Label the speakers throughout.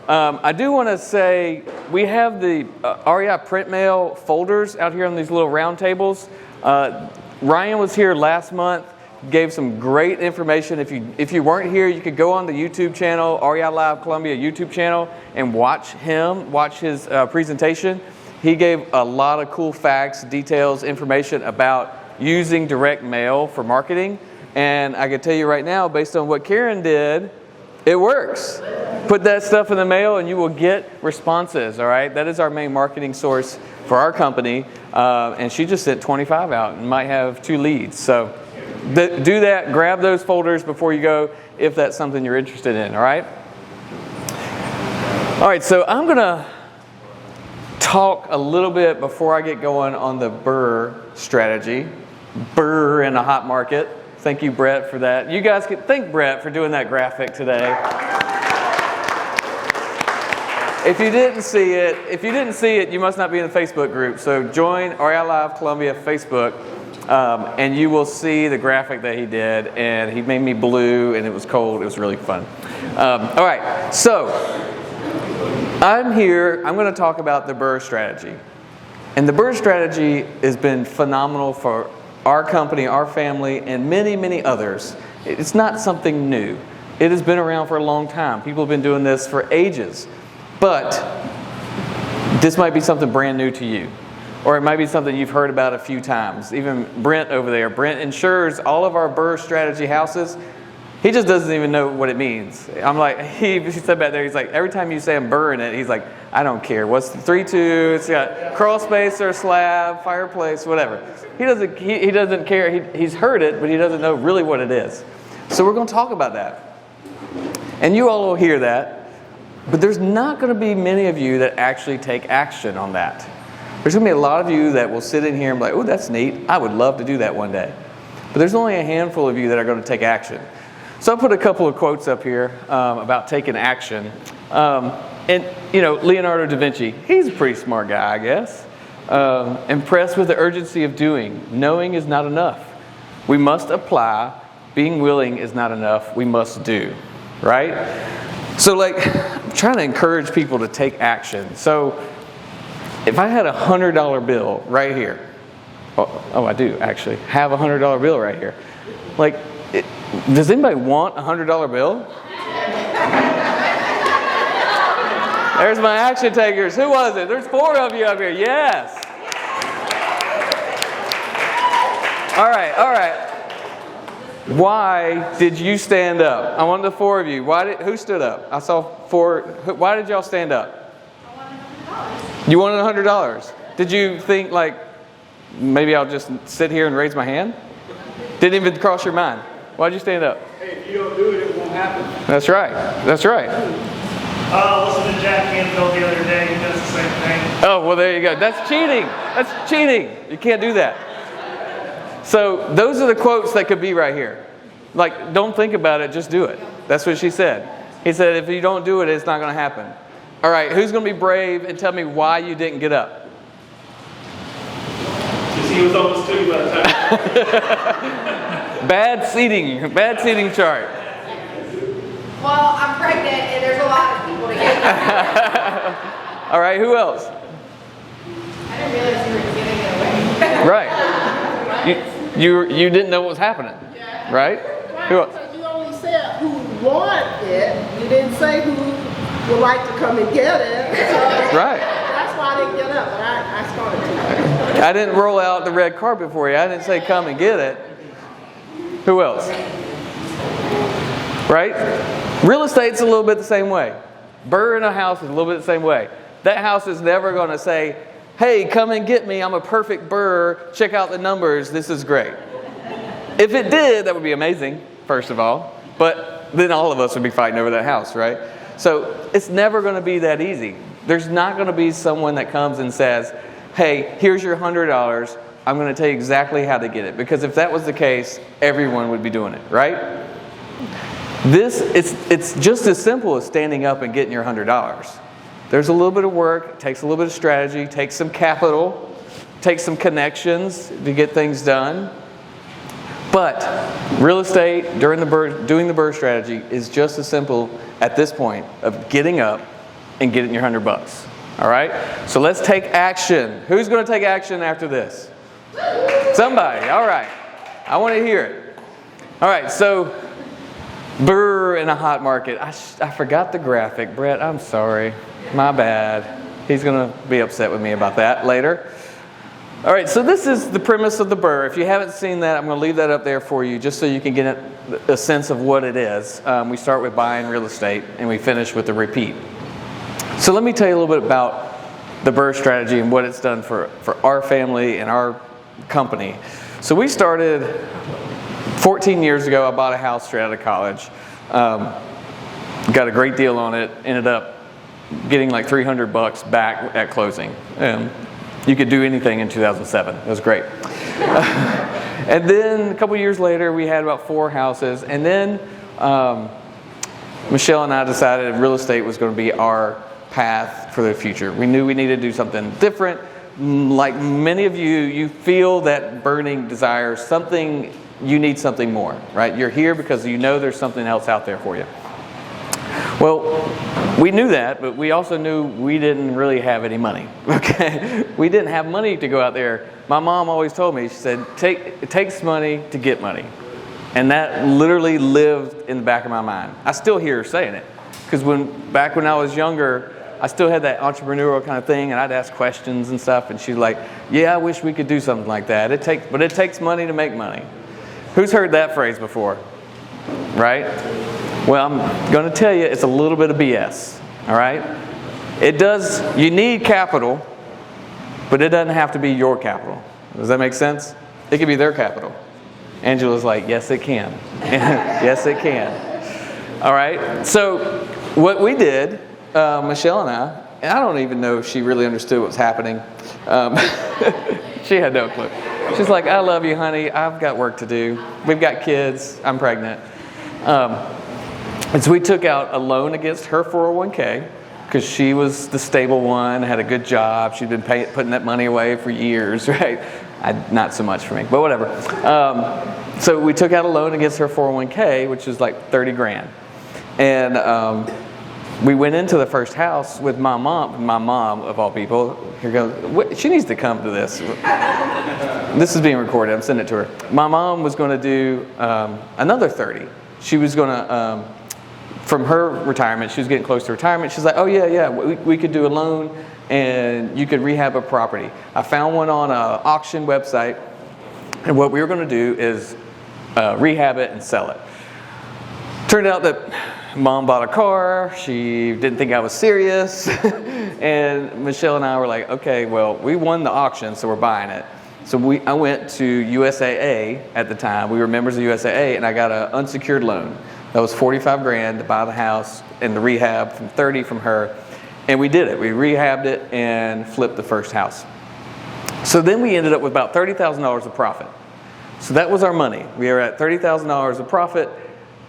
Speaker 1: I do want to say we have the REI print mail folders out here on these little round tables. Ryan was here last month, gave some great information. If you weren't here, you could go on the YouTube channel, REI Live Columbia YouTube channel, and watch his presentation. He gave a lot of cool facts, details, information about using direct mail for marketing. And I can tell you right now, based on what Karen did, it works. Put that stuff in the mail and you will get responses, all right? That is our main marketing source for our company. And she just sent 25 out and might have 2 leads. So do that, grab those folders before you go if that's something you're interested in, all right? All right, so I'm going to talk a little bit before I get going on the Burr strategy. Burr in a hot market. Thank you, Brett, for that. You guys can thank Brett for doing that graphic today. If you didn't see it, you must not be in the Facebook group. So join REI Live Columbia Facebook, and you will see the graphic that he did. And he made me blue, and it was cold. It was really fun. All right, so I'm here. I'm going to talk about the Burr strategy. And the Burr strategy has been phenomenal for our company, our family, and many, many others. It's not something new. It has been around for a long time. People have been doing this for ages. But this might be something brand new to you. Or it might be something you've heard about a few times. Even Brent over there. Brent insures all of our Burr strategy houses. He just doesn't even know what it means. I'm like, he said back there, he's like, every time you say I'm burring it, he's like, I don't care. What's the 3-2? It's got crawl space or slab, fireplace, whatever. He doesn't care. He's heard it, but he doesn't know really what it is. So we're going to talk about that. And you all will hear that. But there's not going to be many of you that actually take action on that. There's going to be a lot of you that will sit in here and be like, oh, that's neat. I would love to do that one day. But there's only a handful of you that are going to take action. So I put a couple of quotes up here about taking action. And, Leonardo da Vinci, he's a pretty smart guy, I guess. Impressed with the urgency of doing. Knowing is not enough. We must apply. Being willing is not enough. We must do. Right? So, I'm trying to encourage people to take action. So, if I had a $100 bill right here. I do, actually. Have a $100 bill right here. Does anybody want a $100 bill? There's my action takers. Who was it? There's 4 of you up here. Yes. All right. Why did you stand up? I want the 4 of you. Who stood up? I saw 4. Why did y'all stand up? You wanted $100. Did you think maybe I'll just sit here and raise my hand? Didn't even cross your mind. Why'd you stand up?
Speaker 2: Hey, if you don't do it, it won't happen.
Speaker 1: That's right.
Speaker 2: Listen to Jack Canfield the other day. He does the same thing.
Speaker 1: Oh, well, there you go. That's cheating. You can't do that. So those are the quotes that could be right here. Don't think about it, just do it. That's what she said. He said, if you don't do it, it's not going to happen. All right, who's going to be brave and tell me why you didn't get up?
Speaker 2: Because he was almost 2 by the time.
Speaker 1: Bad seating chart.
Speaker 3: Well, I'm pregnant and there's a lot of people to get.
Speaker 1: All right, who else?
Speaker 3: I didn't realize you were giving it away.
Speaker 1: Right. You didn't know what was happening.
Speaker 4: Yeah.
Speaker 1: Right? Who else?
Speaker 4: Because you only said who want it. You didn't say who would like to come and get it. So
Speaker 1: right.
Speaker 4: That's why I didn't get up, but I started to.
Speaker 1: I didn't roll out the red carpet for you. I didn't say come and get it. Who else? Right? Real estate's a little bit the same way. Burr in a house is a little bit the same way. That house is never going to say, hey, come and get me. I'm a perfect Burr. Check out the numbers. This is great. If it did, that would be amazing, first of all. But then all of us would be fighting over that house, right? So it's never going to be that easy. There's not going to be someone that comes and says, hey, here's your $100. I'm going to tell you exactly how to get it. Because if that was the case, everyone would be doing it, right? It's just as simple as standing up and getting your $100. There's a little bit of work, it takes a little bit of strategy, takes some capital, takes some connections to get things done. But real estate doing the Burr strategy is just as simple at this point of getting up, and getting your $100. All right? So let's take action. Who's going to take action after this? Somebody. All right. I want to hear it. All right. So Burr in a hot market. I forgot the graphic. Brett, I'm sorry. My bad. He's going to be upset with me about that later. All right, so this is the premise of the Burr. If you haven't seen that, I'm going to leave that up there for you just so you can get a sense of what it is. We start with buying real estate and we finish with the repeat. So let me tell you a little bit about the Burr Strategy and what it's done for our family and our company. So we started 14 years ago. I bought a house straight out of college. Got a great deal on it. Ended up getting like $300 back at closing. You could do anything in 2007. It was great. And then a couple years later, we had about 4 houses. And then Michelle and I decided real estate was going to be our path for the future. We knew we needed to do something different. Like many of you, you feel that burning desire, you need something more, right? You're here because you know there's something else out there for you. Well, we knew that, but we also knew we didn't really have any money, okay? We didn't have money to go out there. My mom always told me, she said, it takes money to get money. And that literally lived in the back of my mind. I still hear her saying it, because back when I was younger, I still had that entrepreneurial kind of thing, and I'd ask questions and stuff, and she's like, yeah, I wish we could do something like that. But it takes money to make money. Who's heard that phrase before? Right? Well, I'm going to tell you it's a little bit of BS, all right? You need capital, but it doesn't have to be your capital. Does that make sense? It could be their capital. Angela's like, yes, it can. Yes, it can. All right? So what we did, Michelle and I don't even know if she really understood what was happening. She had no clue. She's like, I love you, honey. I've got work to do. We've got kids. I'm pregnant. And so we took out a loan against her 401k because she was the stable one, had a good job. She'd been putting that money away for years, right? Not so much for me, but whatever. So we took out a loan against her 401k, which is like $30,000. And we went into the first house with my mom of all people. Here goes. She needs to come to this. This is being recorded. I'm sending it to her. My mom was going to do another 30. She was going to, from her retirement, she was getting close to retirement. She's like, oh, yeah, we could do a loan and you could rehab a property. I found one on an auction website, and what we were going to do is rehab it and sell it. Turned out that Mom bought a car. She didn't think I was serious. And Michelle and I were like, okay, well, we won the auction, so we're buying it. So I went to USAA at the time. We were members of USAA, and I got an unsecured loan. That was $45,000 to buy the house and the rehab from 30 from her. And we did it. We rehabbed it and flipped the first house. So then we ended up with about $30,000 of profit. So that was our money. We were at $30,000 of profit,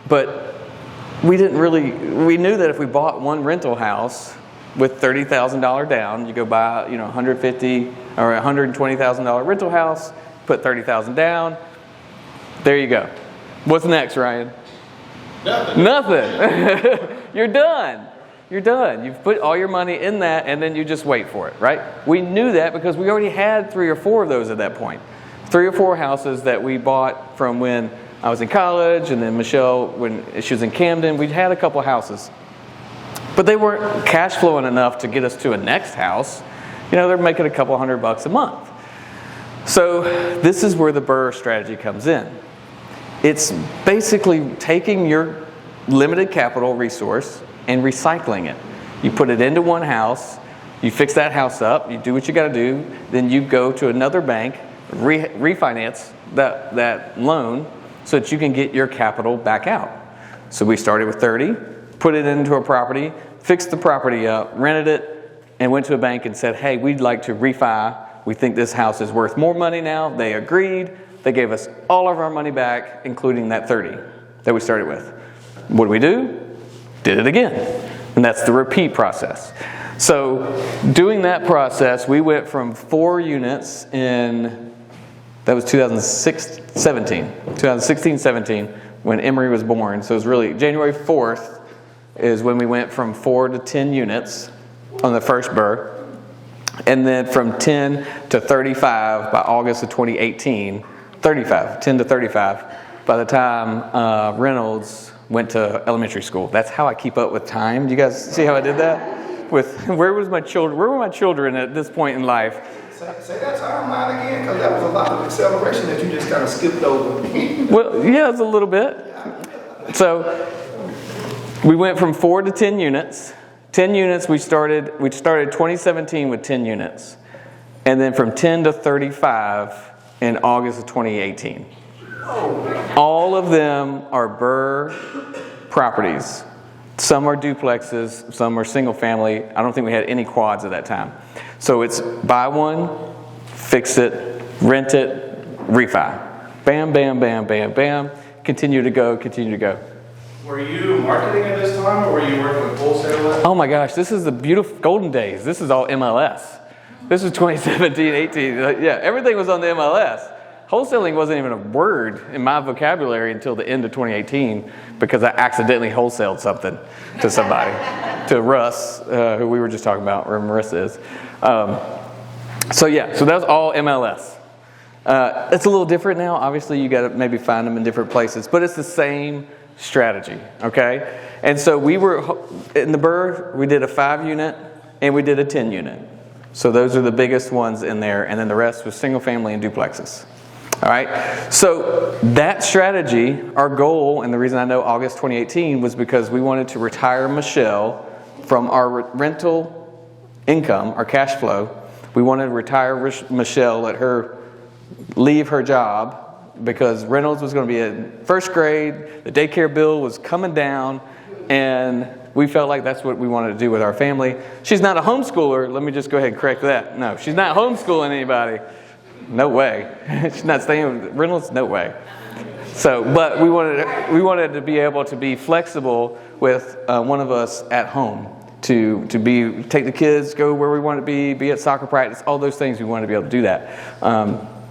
Speaker 1: but we knew that if we bought one rental house with $30,000 down, you go buy, $150,000 or $120,000 rental house, put $30,000 down. There you go. What's next, Ryan? Nothing. You're done. You've put all your money in that, and then you just wait for it, right? We knew that because we already had 3 or 4 of those at that point. 3 or 4 houses that we bought from when I was in college, and then Michelle, when she was in Camden, we'd had a couple houses. But they weren't cash flowing enough to get us to a next house. They're making a couple $100 a month. So this is where the Burr Strategy comes in. It's basically taking your limited capital resource and recycling it. You put it into one house, you fix that house up, you do what you got to do, then you go to another bank, refinance that loan so that you can get your capital back out. So we started with 30, put it into a property, fixed the property up, rented it, and went to a bank and said, hey, we'd like to refi. We think this house is worth more money now. They agreed. They gave us all of our money back, including that 30 that we started with. What do? Did it again. And that's the repeat process. So doing that process, we went from 4 units that was 2016-17, when Emery was born. So it was really January 4th is when we went from 4 to 10 units. on the first Burr. And then from 10 to 35 by August of 2018, 10 to 35, by the time Reynolds went to elementary school. That's how I keep up with time. Do you guys see how I did that? Where were my children at this point in life?
Speaker 5: Say that timeline again, because that was a lot of acceleration that you just kind of skipped over.
Speaker 1: Well, yeah, it's a little bit. So we went from 4 to 10 units. 10 units, we started 2017 with 10 units. And then from 10 to 35 in August of 2018. All of them are Burr properties. Some are duplexes, some are single family. I don't think we had any quads at that time. So it's buy one, fix it, rent it, refi. Bam, bam, bam, bam, bam. Continue to go.
Speaker 2: Were you marketing at this time, or were you working with Wholesale?
Speaker 1: Oh my gosh, this is the beautiful golden days. This is all MLS. This is 2017, 18. Yeah, everything was on the MLS. Wholesaling wasn't even a word in my vocabulary until the end of 2018 because I accidentally wholesaled something to somebody, to Russ, who we were just talking about, where Marissa is. So that was all MLS. It's a little different now. Obviously, you got to maybe find them in different places, but it's the same strategy, okay? And so we were, in the Burr, we did a 5-unit and we did a 10-unit. So those are the biggest ones in there, and then the rest was single family and duplexes. All right, so that strategy, our goal, and the reason I know August 2018 was because we wanted to retire Michelle from our rental income, our cash flow. We wanted to retire Michelle, let her leave her job because Reynolds was going to be in first grade, the daycare bill was coming down, and we felt like that's what we wanted to do with our family. She's not a homeschooler. Let me just go ahead and correct that. No, she's not homeschooling anybody. No way. She's not staying with Reynolds? No way. So, but we wanted to be able to be flexible with one of us at home to take the kids, go where we want to be at soccer practice, all those things. We wanted to be able to do that.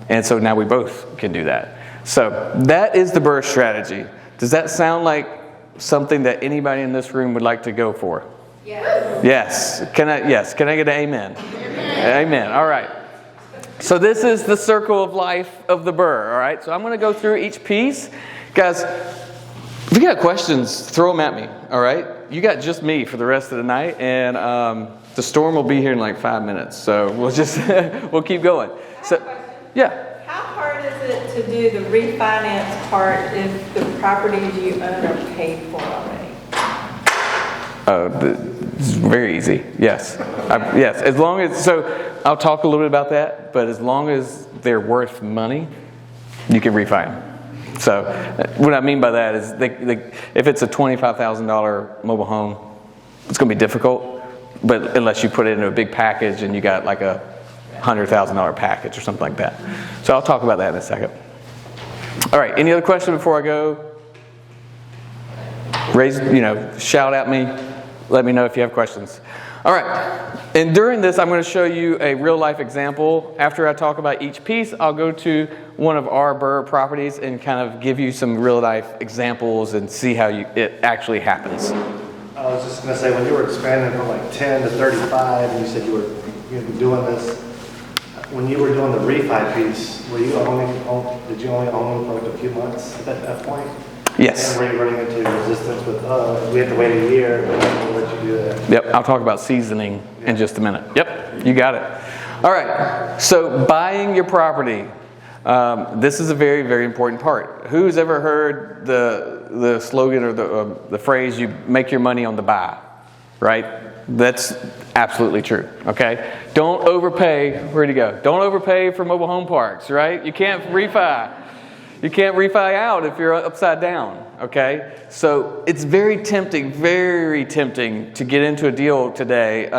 Speaker 1: And so now we both can do that. So that is the Burr strategy. Does that sound like something that anybody in this room would like to go for?
Speaker 3: Yes.
Speaker 1: Yes. Can I get an amen? Amen. All right. So this is the circle of life of the Burr, all right? So I'm going to go through each piece. Guys, if you got questions, throw them at me, all right? You got just me for the rest of the night, and the storm will be here in like 5 minutes. So we'll just, we'll keep going. So, yeah.
Speaker 6: How hard is it to do the refinance part if the properties you own are paid for already?
Speaker 1: It's very easy. Yes. Yes. As long as, so I'll talk a little bit about that, but as long as they're worth money, you can refi them. So what I mean by that is if it's a $25,000 mobile home, it's going to be difficult, but unless you put it into a big package and you got like a $100,000 package or something like that. So I'll talk about that in a second. All right. Any other question before I go? Shout at me. Let me know if you have questions. All right. And during this, I'm going to show you a real life example. After I talk about each piece, I'll go to one of our Burr properties and kind of give you some real life examples and see how it actually happens.
Speaker 7: I was just going to say, when you were expanding from like 10 to 35, and you said you were doing this, when you were doing the refi piece, did you only own for like a few months at that point?
Speaker 1: Yes.
Speaker 7: And were you running into resistance with, we have to wait a year, but we'll let you do that?
Speaker 1: Yep, I'll talk about seasoning in just a minute. Yep, you got it. All right, so buying your property. This is a very, very important part. Who's ever heard the slogan or the phrase, you make your money on the buy, right? That's absolutely true, okay? Don't overpay, where'd you go? Don't overpay for mobile home parks, right? You can't refi. You can't refi out if you're upside down, okay? So it's very tempting to get into a deal today.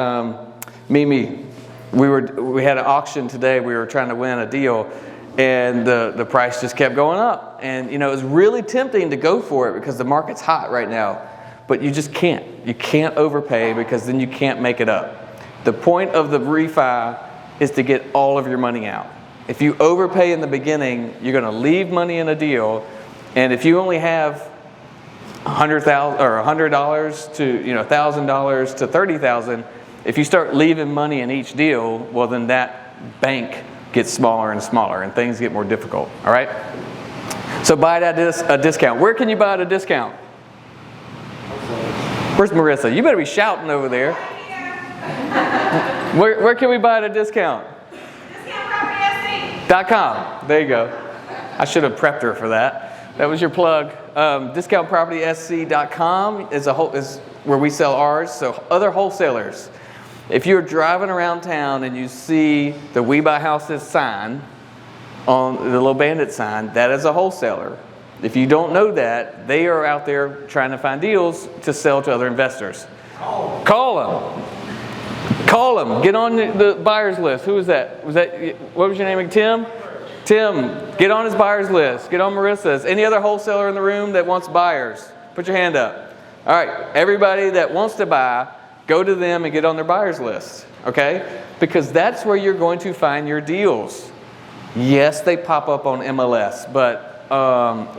Speaker 1: Mimi, we had an auction today. We were trying to win a deal, and the price just kept going up. And, it was really tempting to go for it because the market's hot right now. But you just can't. You can't overpay because then you can't make it up. The point of the refi is to get all of your money out. If you overpay in the beginning, you're going to leave money in a deal, and if you only have $100,000 or $100 to $1,000 to $30,000, If you start leaving money in each deal, well, then that bank gets smaller and smaller, and things get more difficult. All right. So buy it at a discount. Where can you buy it at a discount? Where's Marissa? You better be shouting over there. Where can we buy it at a discount? DiscountPropertySC.com. There you go. I should have prepped her for that. That was your plug. DiscountPropertySC.com is where we sell ours. So other wholesalers, if you're driving around town and you see the We Buy Houses sign on the little bandit sign, that is a wholesaler. If you don't know that, they are out there trying to find deals to sell to other investors. Call them. Call them. Get on the buyer's list. Who was that? What was your name? Tim? Tim, get on his buyer's list. Get on Marissa's. Any other wholesaler in the room that wants buyers? Put your hand up. All right. Everybody that wants to buy, go to them and get on their buyer's list. Okay? Because that's where you're going to find your deals. Yes, they pop up on MLS, but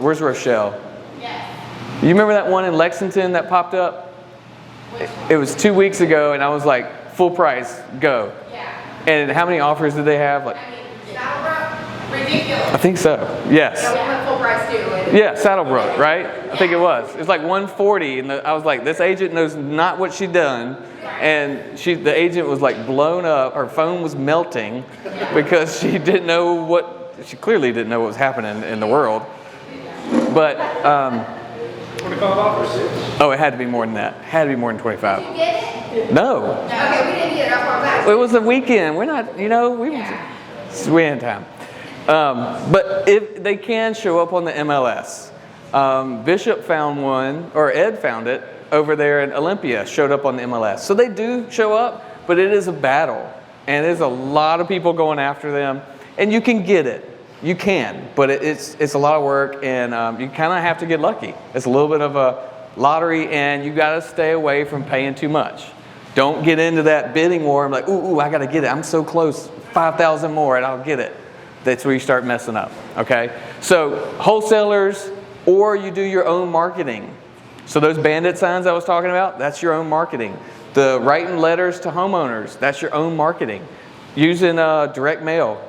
Speaker 1: where's Rochelle?
Speaker 3: Yes.
Speaker 1: You remember that one in Lexington that popped up? It was 2 weeks ago, and I was like, full price, go.
Speaker 3: Yeah.
Speaker 1: And how many offers did they have? Like,
Speaker 3: Saddlebrook, ridiculous.
Speaker 1: I think so. Yes.
Speaker 3: Yeah, we went full price too.
Speaker 1: Yeah, Saddlebrook, right? I think it was. It was like 140, and I was like, this agent knows not what she'd done. And the agent was like blown up. Her phone was melting because she didn't know she clearly didn't know what was happening in the world. But,
Speaker 2: 25 offers.
Speaker 1: oh, it had to be more than that. It had to be more than 25.
Speaker 3: Did you get it?
Speaker 1: No.
Speaker 3: Okay, we didn't get it. That's why I'm back.
Speaker 1: It was a weekend. We're not, we had time. But if they can show up on the MLS. Bishop found one, or Ed found it over there in Olympia, showed up on the MLS. So they do show up, but it is a battle. And there's a lot of people going after them. And you can get it. You can, but it's a lot of work, and you kind of have to get lucky. It's a little bit of a lottery, and you got to stay away from paying too much. Don't get into that bidding war. I'm like, ooh, I got to get it. I'm so close, 5,000 more, and I'll get it. That's where you start messing up. Okay, so wholesalers, or you do your own marketing. So those bandit signs I was talking about, that's your own marketing. The writing letters to homeowners, that's your own marketing. Using direct mail.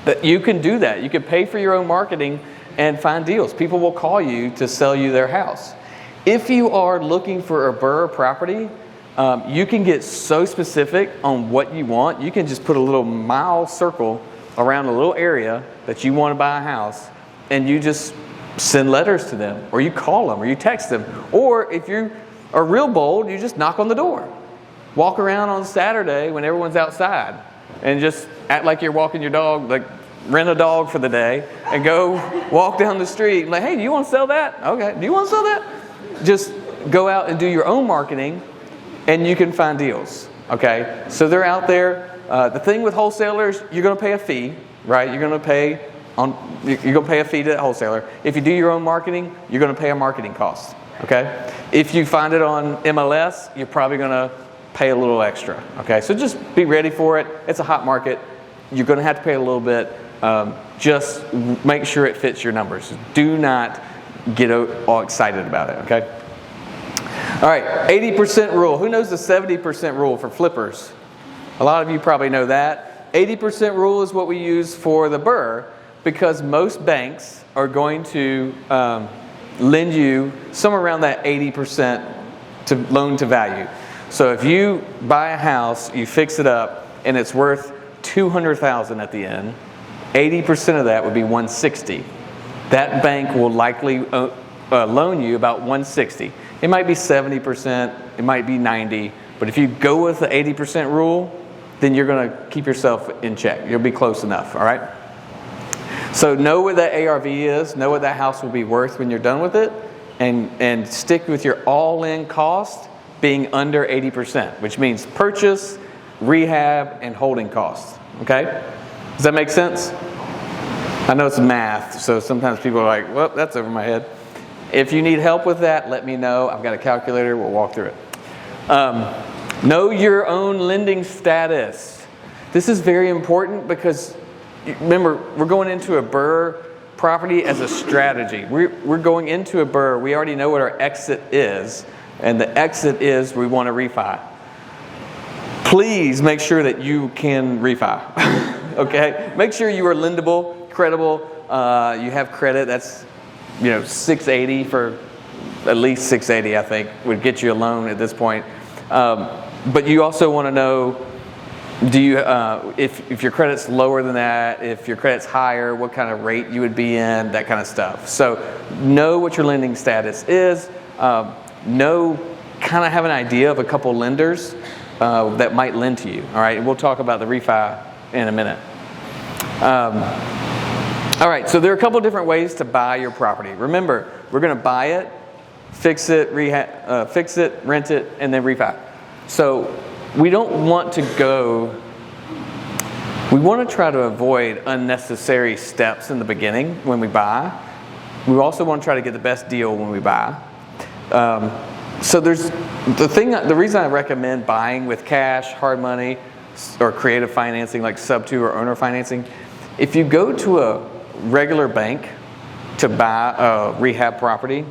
Speaker 1: That you can do that. You can pay for your own marketing and find deals. People will call you to sell you their house. If you are looking for a Burr property, you can get so specific on what you want. You can just put a little mile circle around a little area that you want to buy a house, and you just send letters to them, or you call them, or you text them. Or if you are real bold, you just knock on the door. Walk around on Saturday when everyone's outside, and just act like you're walking your dog, like rent a dog for the day, and go walk down the street. Like, hey, do you want to sell that? Okay, do you want to sell that? Just go out and do your own marketing, and you can find deals. Okay, so they're out there. The thing with wholesalers, you're going to pay a fee, right? You're going to pay a fee to that wholesaler. If you do your own marketing, you're going to pay a marketing cost. Okay, if you find it on MLS, you're probably going to pay a little extra. Okay, so just be ready for it. It's a hot market. You're going to have to pay a little bit. Just make sure it fits your numbers. Do not get all excited about it. Okay. All right, 80% rule. Who knows the 70% rule for flippers? A lot of you probably know that. 80% rule is what we use for the Burr, because most banks are going to lend you somewhere around that 80% to loan to value. So if you buy a house, you fix it up, and it's worth $200,000 at the end, 80% of that would be $160,000. That bank will likely loan you about $160,000. It might be 70%, it might be 90%, but if you go with the 80% rule, then you're going to keep yourself in check. You'll be close enough, all right? So know what that ARV is, know what that house will be worth when you're done with it, and stick with your all-in cost being under 80%, which means purchase, rehab, and holding costs, okay? Does that make sense? I know it's math, so sometimes people are like, well, that's over my head. If you need help with that, let me know. I've got a calculator. We'll walk through it. Know your own lending status. This is very important because, remember, we're going into a Burr property as a strategy. We're going into a Burr. We already know what our exit is, and the exit is we want to refi. please make sure that you can refi. Okay? Make sure you are lendable, credible, you have credit. That's 680 for at least 680, I think, would get you a loan at this point. But you also want to know, do you if your credit's lower than that, if your credit's higher, what kind of rate you would be in, that kind of stuff. So know what your lending status is. Kind of have an idea of a couple lenders that might lend to you. All right, and we'll talk about the refi in a minute. All right, so there are a couple different ways to buy your property. Remember, we're going to buy it, fix it, rent it, and then refi. So we don't want to we want to try to avoid unnecessary steps in the beginning when we buy. We also want to try to get the best deal when we buy. So there's the reason I recommend buying with cash, hard money, or creative financing like sub-2 or owner financing. If you go to a regular bank to buy a rehab property,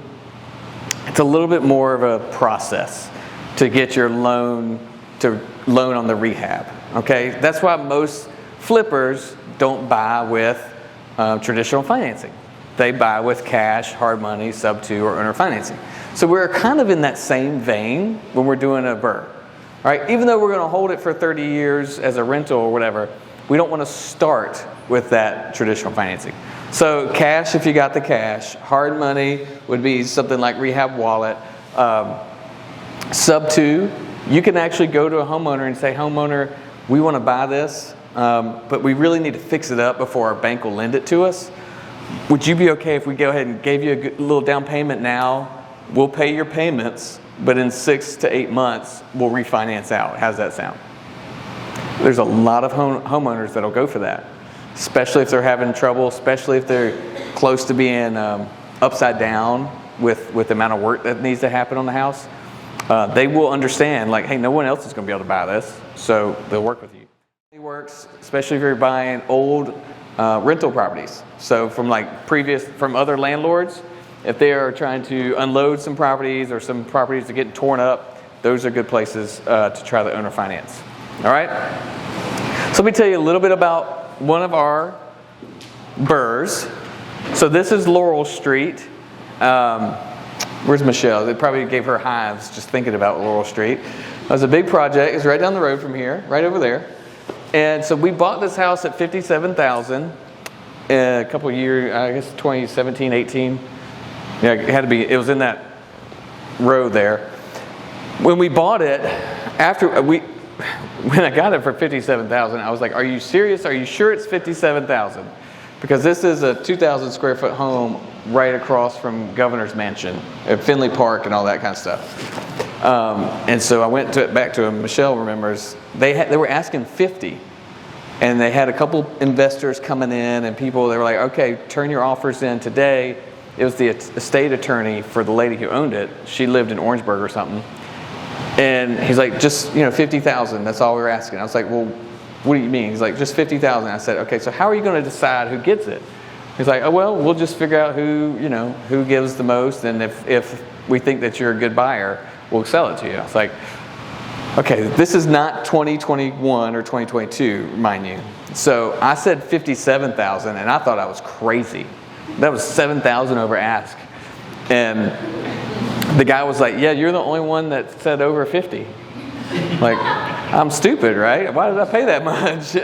Speaker 1: it's a little bit more of a process to get your loan on the rehab. Okay, that's why most flippers don't buy with traditional financing. They buy with cash, hard money, sub-2, or owner financing. So we're kind of in that same vein when we're doing a Burr. All right, even though we're going to hold it for 30 years as a rental or whatever, we don't want to start with that traditional financing. So cash, if you got the cash. Hard money would be something like Rehab Wallet. Sub-2, you can actually go to a homeowner and say, homeowner, we want to buy this, but we really need to fix it up before our bank will lend it to us. Would you be okay if we go ahead and gave you a little down payment now? We'll pay your payments, but in 6 to 8 months, we'll refinance out. How's that sound? There's a lot of homeowners that'll go for that, especially if they're having trouble, especially if they're close to being upside down with the amount of work that needs to happen on the house. They will understand, like, hey, no one else is going to be able to buy this, so they'll work with you. It works, especially if you're buying old rental properties. So from other landlords, if they are trying to unload some properties or some properties that get torn up, those are good places to try the owner finance. All right? So let me tell you a little bit about one of our Burrs. So this is Laurel Street. Where's Michelle? They probably gave her hives just thinking about Laurel Street. It was a big project. It's right down the road from here, right over there. And so we bought this house at $57,000 a couple of years, I guess 2017, 18. Yeah, it was in that road there. When we bought it, when I got it for $57,000, I was like, are you serious? Are you sure it's $57,000? Because this is a 2,000 square foot home right across from Governor's Mansion at Finley Park and all that kind of stuff. And so I went back to him. Michelle remembers they were asking $50,000, and they had a couple investors coming in and people. They were like, okay, turn your offers in today. It was the estate attorney for the lady who owned it. She lived in Orangeburg or something. And he's like, just, $50,000. That's all we were asking. I was like, well, what do you mean? He's like, just $50,000. I said, okay, so how are you going to decide who gets it? He's like, oh, well, we'll just figure out who gives the most. And if we think that you're a good buyer, we'll sell it to you. I was like, okay, this is not 2021 or 2022, mind you. So I said $57,000, and I thought I was crazy. That was $7,000 over ask. And the guy was like, yeah, you're the only one that said over 50. Like, I'm stupid, right? Why did I pay that much?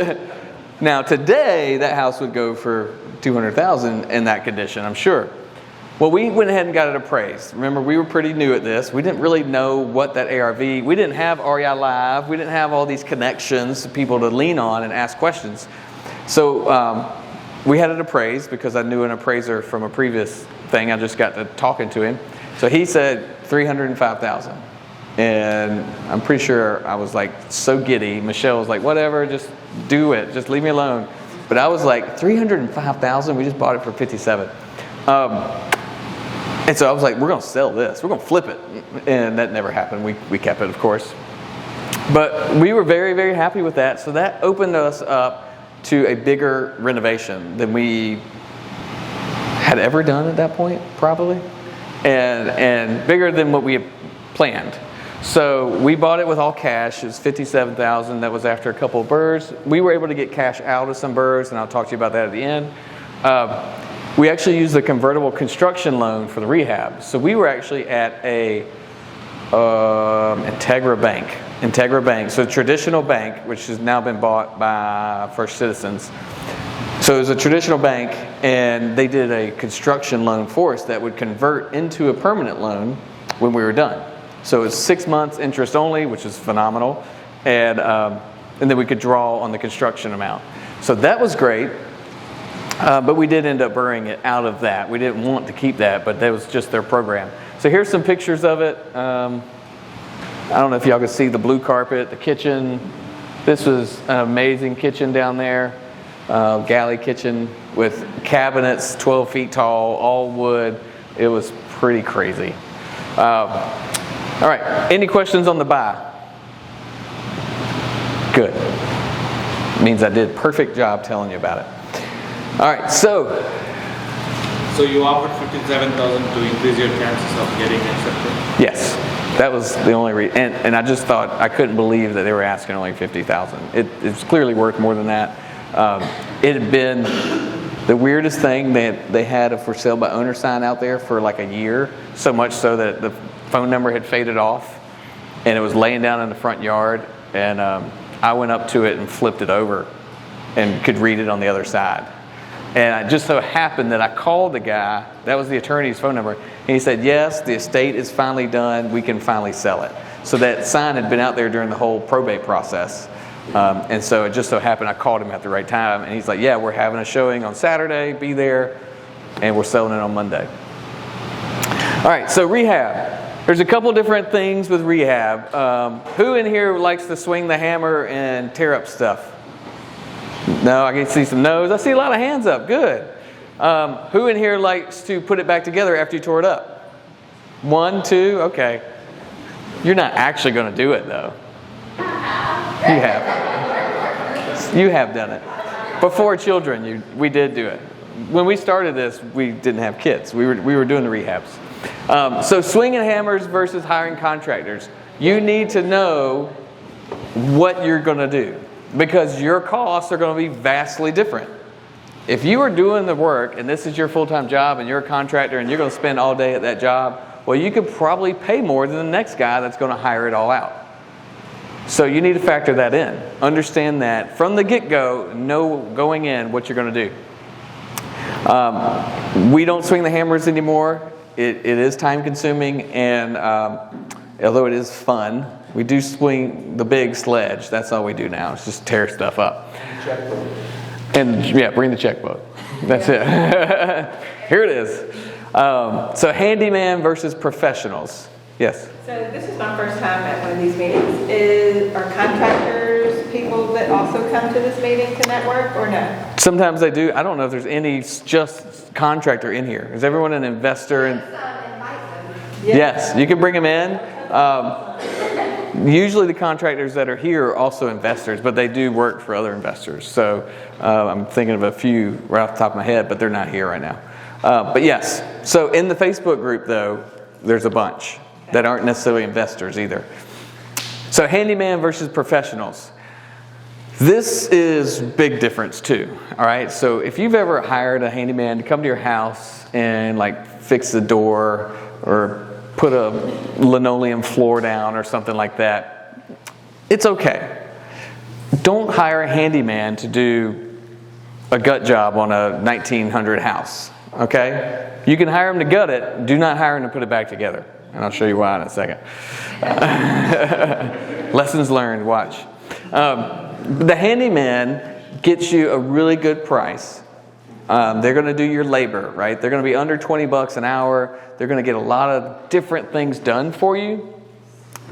Speaker 1: Now, today, that house would go for $200,000 in that condition, I'm sure. Well, we went ahead and got it appraised. Remember, we were pretty new at this. We didn't really know what that ARV, we didn't have REI Live. We didn't have all these connections, people to lean on and ask questions. So we had it appraised because I knew an appraiser from a previous thing. I just got to talking to him. So he said $305,000. And I'm pretty sure I was like so giddy. Michelle was like, whatever, just do it. Just leave me alone. But I was like, $305,000? We just bought it for $57,000. And so I was like, we're going to sell this. We're going to flip it. And that never happened. We kept it, of course. But we were very, very happy with that. So that opened us up to a bigger renovation than we had ever done at that point, probably. And bigger than what we had planned. So we bought it with all cash. It was $57,000. That was after a couple of burrs. We were able to get cash out of some burrs, and I'll talk to you about that at the end. We actually used the convertible construction loan for the rehab. So we were actually at a Integra Bank. So a traditional bank, which has now been bought by First Citizens. So it was a traditional bank, and they did a construction loan for us that would convert into a permanent loan when we were done. So it was 6 months interest only, which is phenomenal, and then we could draw on the construction amount. So that was great, but we did end up burring it out of that. We didn't want to keep that, but that was just their program. So here's some pictures of it. I don't know if y'all can see the blue carpet, the kitchen. This was an amazing kitchen down there, galley kitchen with cabinets 12 feet tall, all wood. It was pretty crazy. All right, any questions on the buy? Good. Means I did a perfect job telling you about it. All right, so
Speaker 2: you offered $57,000 to increase your chances of getting accepted?
Speaker 1: yes, that was the only reason. And I just thought, I couldn't believe that they were asking only $50,000. It's clearly worth more than that. It had been the weirdest thing. They had a for sale by owner sign out there for like a year, so much so that the phone number had faded off, and it was laying down in the front yard, and I went up to it and flipped it over and could read it on the other side. And it just so happened that I called the guy, that was the attorney's phone number, and he said, yes, the estate is finally done, we can finally sell it. So that sign had been out there during the whole probate process. And so it just so happened I called him at the right time, and he's like, yeah, we're having a showing on Saturday, be there, and we're selling it on Monday. All right, so rehab. There's a couple different things with rehab. Who in here likes to swing the hammer and tear up stuff? No, I can see some no's. I see a lot of hands up. Good. Who in here likes to put it back together after you tore it up? 1, 2, okay. You're not actually going to do it, though. You have. You have done it. Before children, we did do it. When we started this, we didn't have kids. We were doing the rehabs. So swinging hammers versus hiring contractors. You need to know what you're going to do, because your costs are going to be vastly different. If you are doing the work and this is your full-time job and you're a contractor and you're going to spend all day at that job, well, you could probably pay more than the next guy that's going to hire it all out. So you need to factor that in. Understand that from the get-go, know going in what you're going to do. We don't swing the hammers anymore. It is time-consuming, and although it is fun, we do swing the big sledge. That's all we do now. It's just tear stuff up.
Speaker 5: Checkbook.
Speaker 1: And yeah, bring the checkbook. That's it. Here it is. So handyman versus professionals. Yes?
Speaker 6: So this is my first time at one of these meetings. Are contractors people that also come to this meeting to network, or no?
Speaker 1: Sometimes they do. I don't know if there's any just contractor in here. Is everyone an investor? Yes, you can bring them in. Usually the contractors that are here are also investors, but they do work for other investors. So I'm thinking of a few right off the top of my head, but they're not here right now. But yes, so in the Facebook group, though, there's a bunch that aren't necessarily investors either. So handyman versus professionals. This is big difference too, all right? So if you've ever hired a handyman to come to your house and like fix the door or put a linoleum floor down or something like that, it's okay. Don't hire a handyman to do a gut job on a 1900 house, okay? You can hire him to gut it, do not hire him to put it back together. And I'll show you why in a second. Lessons learned, watch. The handyman gets you a really good price. They're going to do your labor, right? They're going to be under $20 an hour. They're going to get a lot of different things done for you,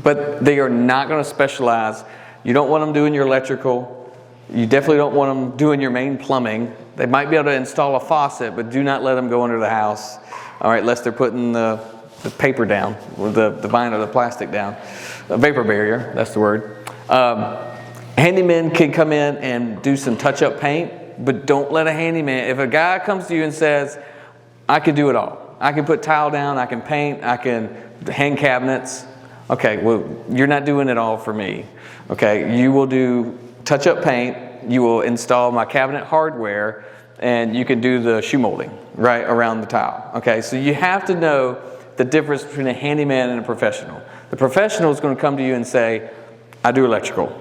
Speaker 1: but they are not going to specialize. You don't want them doing your electrical. You definitely don't want them doing your main plumbing. They might be able to install a faucet, but do not let them go under the house, all right, unless they're putting the paper down, or the vinyl, the plastic down. A vapor barrier, that's the word. Handyman can come in and do some touch-up paint, but don't let a handyman, if a guy comes to you and says, I can do it all. I can put tile down, I can paint, I can hang cabinets, Okay, well, you're not doing it all for me. Okay, you will do touch-up paint, you will install my cabinet hardware, and you can do the shoe molding right around the tile. Okay, so you have to know the difference between a handyman and a professional. The professional is going to come to you and say, I do electrical,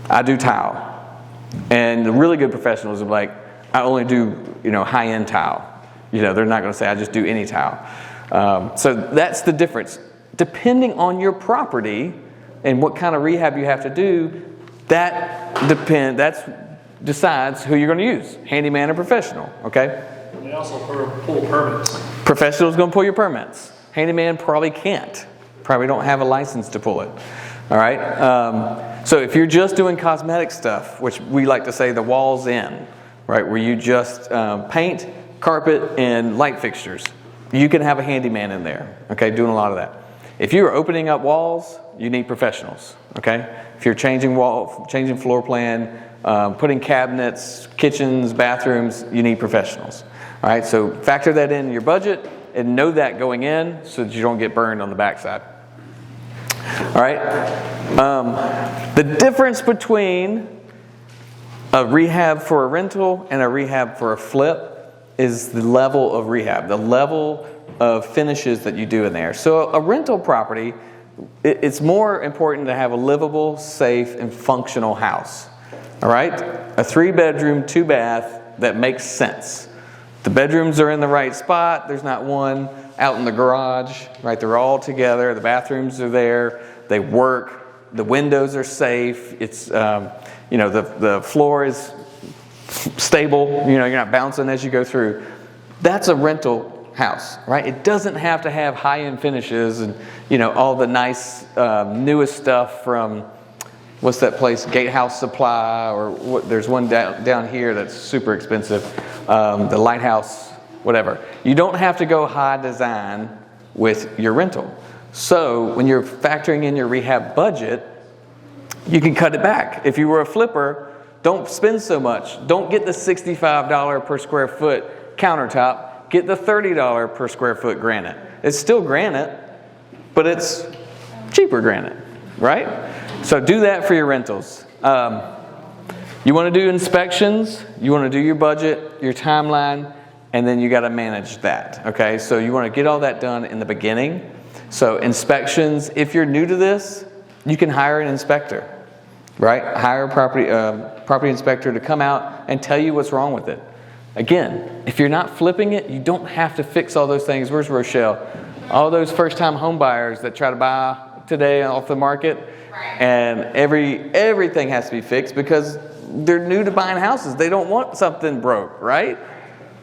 Speaker 1: I do tile. And the really good professionals are like, I only do, high-end tile. They're not going to say, I just do any tile. So that's the difference. Depending on your property and what kind of rehab you have to do, that decides who you're going to use, handyman or professional, okay?
Speaker 8: They also pull permits.
Speaker 1: Professional's going to pull your permits. Handyman probably can't. Probably don't have a license to pull it, all right? So if you're just doing cosmetic stuff, which we like to say the walls in, right, where you just paint, carpet, and light fixtures, you can have a handyman in there, okay, doing a lot of that. If you are opening up walls, you need professionals, okay? If you're changing floor plan, putting cabinets, kitchens, bathrooms, you need professionals. All right, so factor that in your budget and know that going in so that you don't get burned on the backside. All right, the difference between a rehab for a rental and a rehab for a flip is the level of rehab, the level of finishes that you do in there. So a rental property, it's more important to have a livable, safe, and functional house. All right? A 3-bedroom, 2-bath that makes sense. The bedrooms are in the right spot. There's not one out in the garage, right? They're all together. The bathrooms are there. They work. The windows are safe. It's, the floor is stable. You're not bouncing as you go through. That's a rental house, right? It doesn't have to have high-end finishes and, all the nice, newest stuff from, what's that place, Gatehouse Supply, or there's one down here that's super expensive, the Lighthouse, whatever. You don't have to go high design with your rental. So when you're factoring in your rehab budget, you can cut it back. If you were a flipper, don't spend so much. Don't get the $65 per square foot countertop. Get the $30 per square foot granite. It's still granite, but it's cheaper granite, right? So do that for your rentals. You want to do inspections, you want to do your budget, your timeline, and then you got to manage that, okay? So you want to get all that done in the beginning. So inspections, if you're new to this, you can hire an inspector, right? Hire a property inspector to come out and tell you what's wrong with it. Again, if you're not flipping it, you don't have to fix all those things. Where's Rochelle? All those first-time home buyers that try to buy today off the market, and everything has to be fixed because they're new to buying houses. They don't want something broke, right?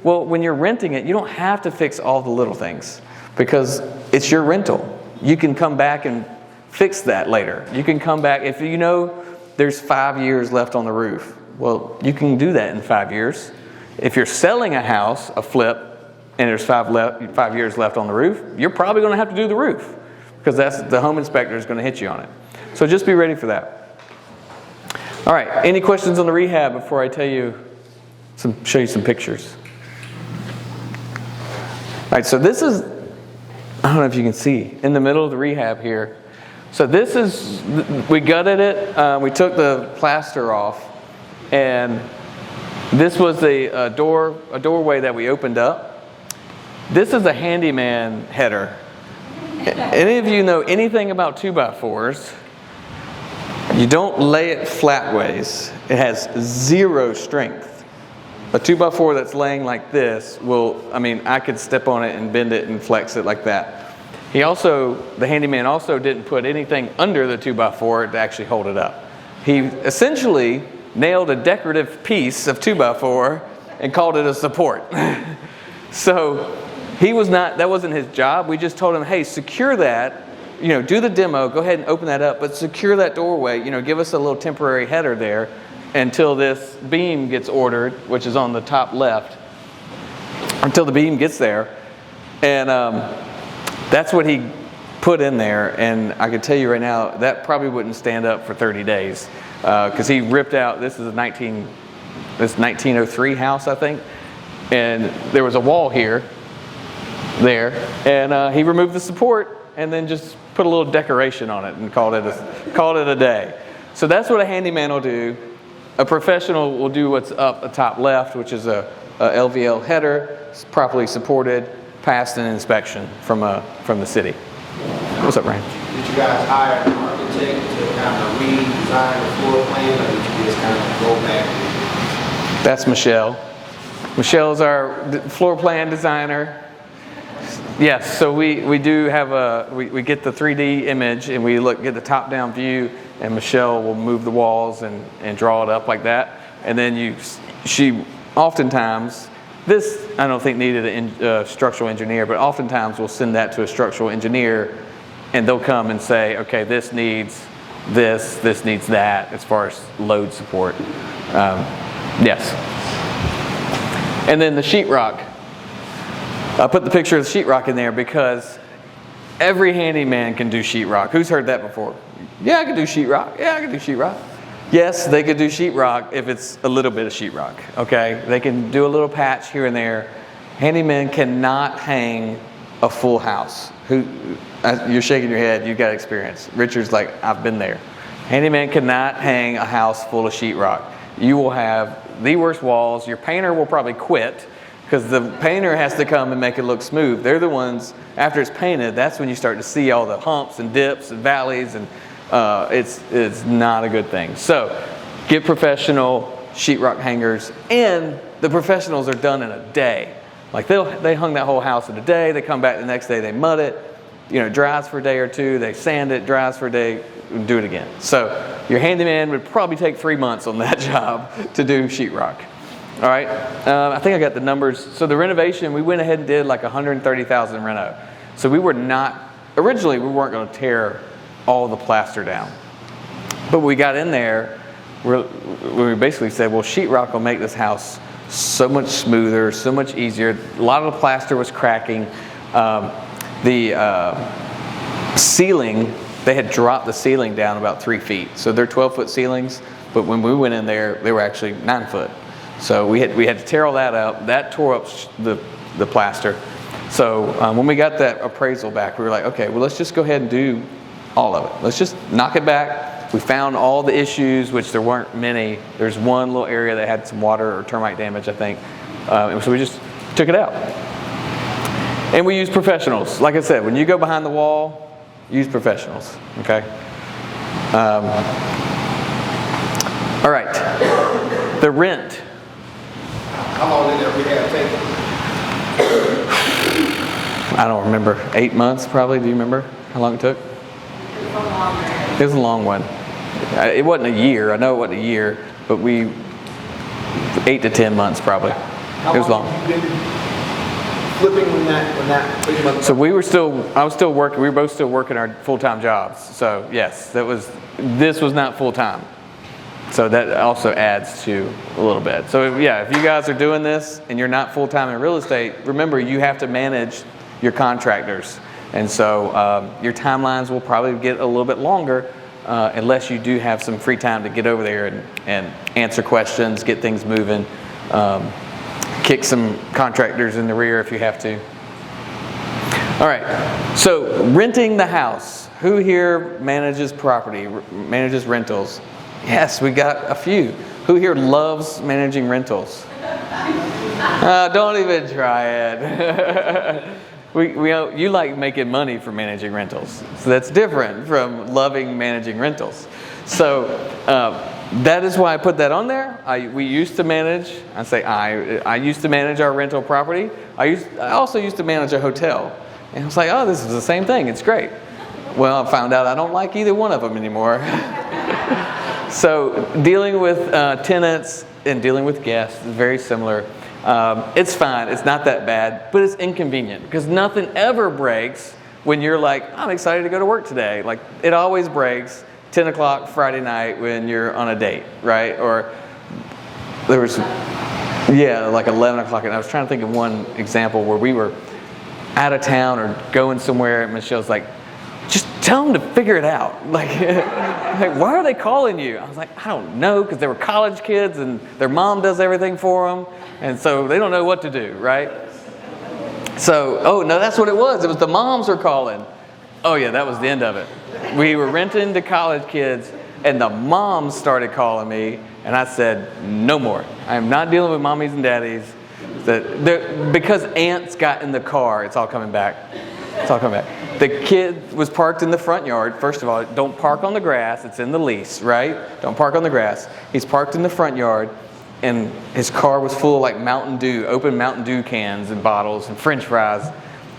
Speaker 1: Well, when you're renting it, you don't have to fix all the little things because it's your rental. You can come back and fix that later. You can come back if you know there's 5 years left on the roof. Well, you can do that in 5 years. If you're selling a house, a flip, and there's 5 years left on the roof, you're probably going to have to do the roof because that's the home inspector is going to hit you on it. So just be ready for that. All right, any questions on the rehab before I show you some pictures? All right, so this is, I don't know if you can see, in the middle of the rehab here. So this is, we gutted it, we took the plaster off, and this was a doorway that we opened up. This is a Handyman Header. Any of you know anything about 2x4s? You don't lay it flat ways. It has zero strength. A 2x4 that's laying like this I could step on it and bend it and flex it like that. The handyman also didn't put anything under the 2x4 to actually hold it up. He essentially nailed a decorative piece of 2x4 and called it a support. So that wasn't his job. We just told him, hey, secure that, do the demo, go ahead and open that up, but secure that doorway, give us a little temporary header there until this beam gets ordered, which is on the top left, until the beam gets there. And that's what he put in there. And I can tell you right now, that probably wouldn't stand up for 30 days. Because he ripped out, this is a 1903 house, I think. And there was a wall there. And he removed the support and then just put a little decoration on it and called it a day. So that's what a handyman will do. A professional will do what's up the top left, which is a LVL header, properly supported, passed an inspection from the city. What's up, Ryan?
Speaker 9: Did you guys hire an architect to kind of redesign the floor plan, or did you just kind of go back?
Speaker 1: That's Michelle. Michelle's our floor plan designer. Yes, so we do have we get the 3D image and we get the top-down view, and Michelle will move the walls and draw it up like that. And then she oftentimes, this I don't think needed a structural engineer, but oftentimes we'll send that to a structural engineer, and they'll come and say, okay, this needs this needs that, as far as load support. Yes. And then the sheetrock. I put the picture of the sheetrock in there because every handyman can do sheetrock. Who's heard that before? Yeah, I can do sheetrock. Yeah, I can do sheetrock. Yes, they could do sheetrock if it's a little bit of sheetrock. Okay, they can do a little patch here and there. Handymen cannot hang a full house. You're shaking your head. You've got experience. Richard's like, I've been there. Handyman cannot hang a house full of sheetrock. You will have the worst walls. Your painter will probably quit, because the painter has to come and make it look smooth. They're the ones, after it's painted, that's when you start to see all the humps and dips and valleys, and it's not a good thing. So get professional sheetrock hangers, and the professionals are done in a day. Like they hung that whole house in a day, they come back the next day, they mud it, it dries for a day or two, they sand it, dries for a day, and do it again. So your handyman would probably take 3 months on that job to do sheetrock. All right, I think I got the numbers. So the renovation, we went ahead and did like 130,000 reno. So originally we weren't going to tear all the plaster down. But we got in there, we basically said, well, sheetrock will make this house so much smoother, so much easier. A lot of the plaster was cracking. The ceiling, they had dropped the ceiling down about 3 feet. So they're 12-foot ceilings, but when we went in there, they were actually 9 foot. So we had to tear all that up. That tore up the plaster. So when we got that appraisal back, we were like, okay, well, let's just go ahead and do all of it. Let's just knock it back. We found all the issues, which there weren't many. There's one little area that had some water or termite damage, I think. And so we just took it out. And we use professionals. Like I said, when you go behind the wall, use professionals, okay? All right, the rent.
Speaker 9: How long did that rehab take?
Speaker 1: I don't remember. 8 months probably. Do you remember how long it took? It was a long one. It wasn't a year. I know it wasn't a year, but 8 to 10 months probably. It was long.
Speaker 9: Flipping when that 3 months.
Speaker 1: So I was still working. We were both still working our full-time jobs. So yes, this was not full-time. So that also adds to a little bit. So yeah, if you guys are doing this and you're not full-time in real estate, remember you have to manage your contractors. And so your timelines will probably get a little bit longer unless you do have some free time to get over there and answer questions, get things moving, kick some contractors in the rear if you have to. All right, so renting the house. Who here manages property, manages rentals? Yes, we got a few. Who here loves managing rentals? Don't even try it. You like making money from managing rentals. So that's different from loving managing rentals. So that is why I put that on there. We used to manage, I used to manage our rental property. I also used to manage a hotel. And I was like, oh, this is the same thing. It's great. Well, I found out I don't like either one of them anymore. So dealing with tenants and dealing with guests is very similar. It's fine. It's not that bad, but it's inconvenient because nothing ever breaks when you're like, I'm excited to go to work today. Like it always breaks 10 o'clock Friday night when you're on a date, right? Or there was, like 11 o'clock. And I was trying to think of one example where we were out of town or going somewhere and Michelle's like, just tell them to figure it out. Like, why are they calling you? I was like, I don't know, because they were college kids and their mom does everything for them. And so they don't know what to do, right? So, oh, no, that's what it was. It was the moms were calling. Oh yeah, that was the end of it. We were renting to college kids, and the moms started calling me, and I said, no more. I am not dealing with mommies and daddies. Because aunts got in the car, it's all coming back. It's all coming back. The kid was parked in the front yard. First of all, don't park on the grass. It's in the lease, right? Don't park on the grass. He's parked in the front yard, and his car was full of like Mountain Dew, open Mountain Dew cans and bottles and French fries.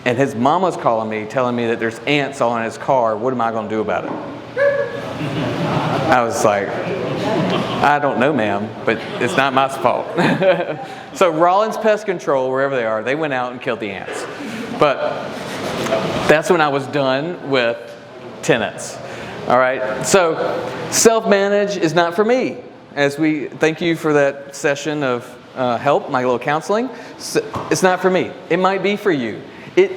Speaker 1: And his mama's calling me, telling me that there's ants all in his car. What am I going to do about it? I was like, I don't know, ma'am, but it's not my fault. So Rollins Pest Control, wherever they are, they went out and killed the ants. But that's when I was done with tenants. All right. So self-manage is not for me. As we thank you for that session of help, my little counseling. It's not for me. It might be for you.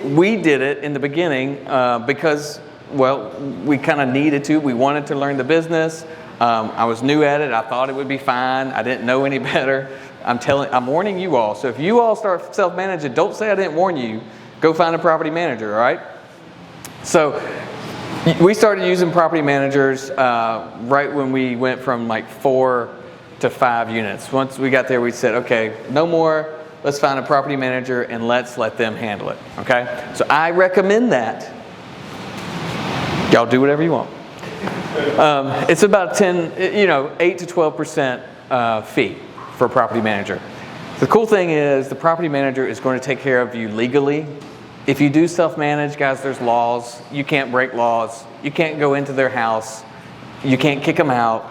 Speaker 1: We did it in the beginning because, well, we kind of needed to. We wanted to learn the business. I was new at it. I thought it would be fine. I didn't know any better. I'm warning you all. So if you all start self-managing, don't say I didn't warn you. Go find a property manager, all right? So we started using property managers right when we went from like 4 to 5 units. Once we got there, we said, okay, no more. Let's find a property manager and let's let them handle it, okay? So I recommend that. Y'all do whatever you want. It's about 8 to 12% fee for a property manager. The cool thing is the property manager is going to take care of you legally. If you do self-manage, guys, there's laws. You can't break laws. You can't go into their house. You can't kick them out.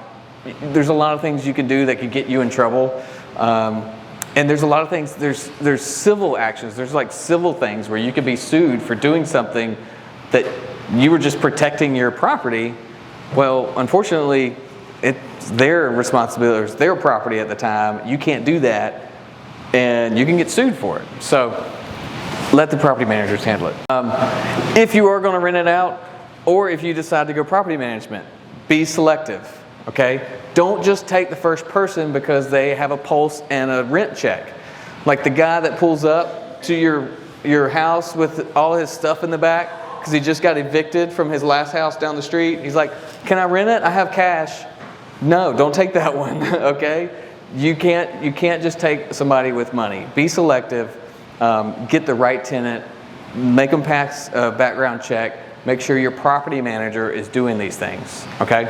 Speaker 1: There's a lot of things you can do that could get you in trouble. And there's a lot of things, there's civil actions. There's like civil things where you could be sued for doing something that you were just protecting your property. Well, unfortunately, it's their responsibility, it's their property at the time. You can't do that, and you can get sued for it. So let the property managers handle it. If you are going to rent it out, or if you decide to go property management, be selective. Okay? Don't just take the first person because they have a pulse and a rent check. Like the guy that pulls up to your house with all his stuff in the back because he just got evicted from his last house down the street. He's like, can I rent it? I have cash. No, don't take that one. Okay? You can't just take somebody with money. Be selective. Get the right tenant. Make them pass a background check. Make sure your property manager is doing these things. Okay?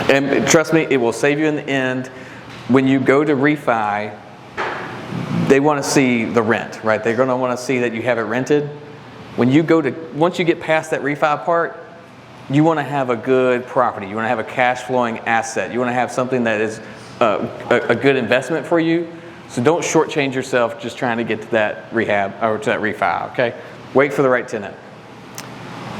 Speaker 1: And trust me, it will save you in the end. When you go to refi, they want to see the rent, right? They're going to want to see that you have it rented. Once you get past that refi part, you want to have a good property. You want to have a cash flowing asset. You want to have something that is a good investment for you. So don't shortchange yourself just trying to get to that rehab or to that refi, okay? Wait for the right tenant.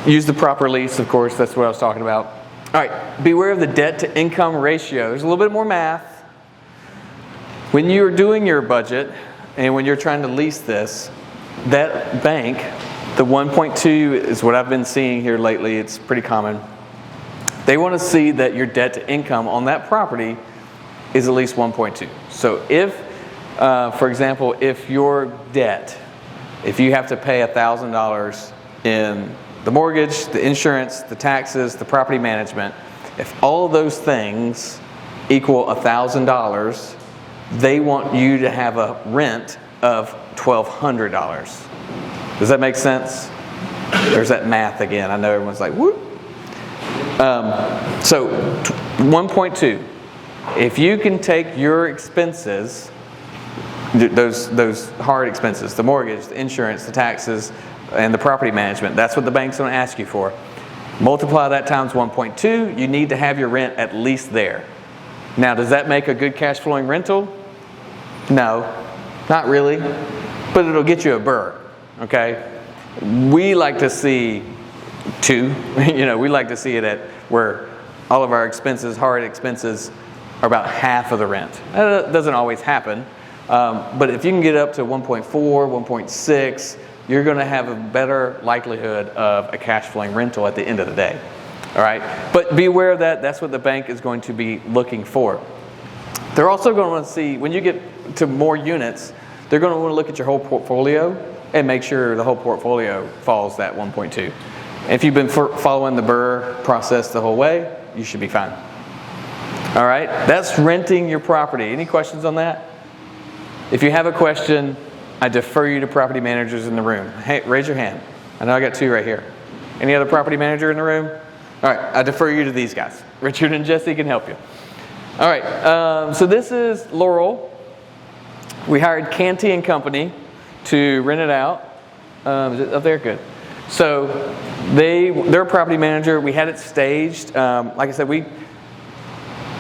Speaker 1: Use the proper lease, of course. That's what I was talking about. All right, beware of the debt to income ratio. There's a little bit more math. When you're doing your budget and when you're trying to lease this, that bank, the 1.2 is what I've been seeing here lately. It's pretty common. They want to see that your debt to income on that property is at least 1.2. So if, for example, if your debt, if you have to pay $1,000 in the mortgage, the insurance, the taxes, the property management, if all of those things equal $1,000, they want you to have a rent of $1,200. Does that make sense? There's that math again. I know everyone's like, whoop. So 1.2. If you can take your expenses, those hard expenses, the mortgage, the insurance, the taxes, and the property management, that's what the bank's going to ask you for. Multiply that times 1.2, you need to have your rent at least there. Now, does that make a good cash flowing rental? No, not really, but it'll get you a Burr, okay? We like to see 2, we like to see it at where all of our expenses, hard expenses, are about half of the rent. That doesn't always happen, but if you can get up to 1.4, 1.6, you're going to have a better likelihood of a cash flowing rental at the end of the day. All right? But be aware of that. That's what the bank is going to be looking for. They're also going to want to see, when you get to more units, they're going to want to look at your whole portfolio and make sure the whole portfolio falls that 1.2. If you've been following the Burr process the whole way, you should be fine. All right, that's renting your property. Any questions on that? If you have a question, I defer you to property managers in the room. Hey, raise your hand. I know I got 2 right here. Any other property manager in the room? All right, I defer you to these guys. Richard and Jesse can help you. All right, so this is Laurel. We hired Canty and Company to rent it out. Is it up there? Good. So they're a property manager. We had it staged. Like I said, we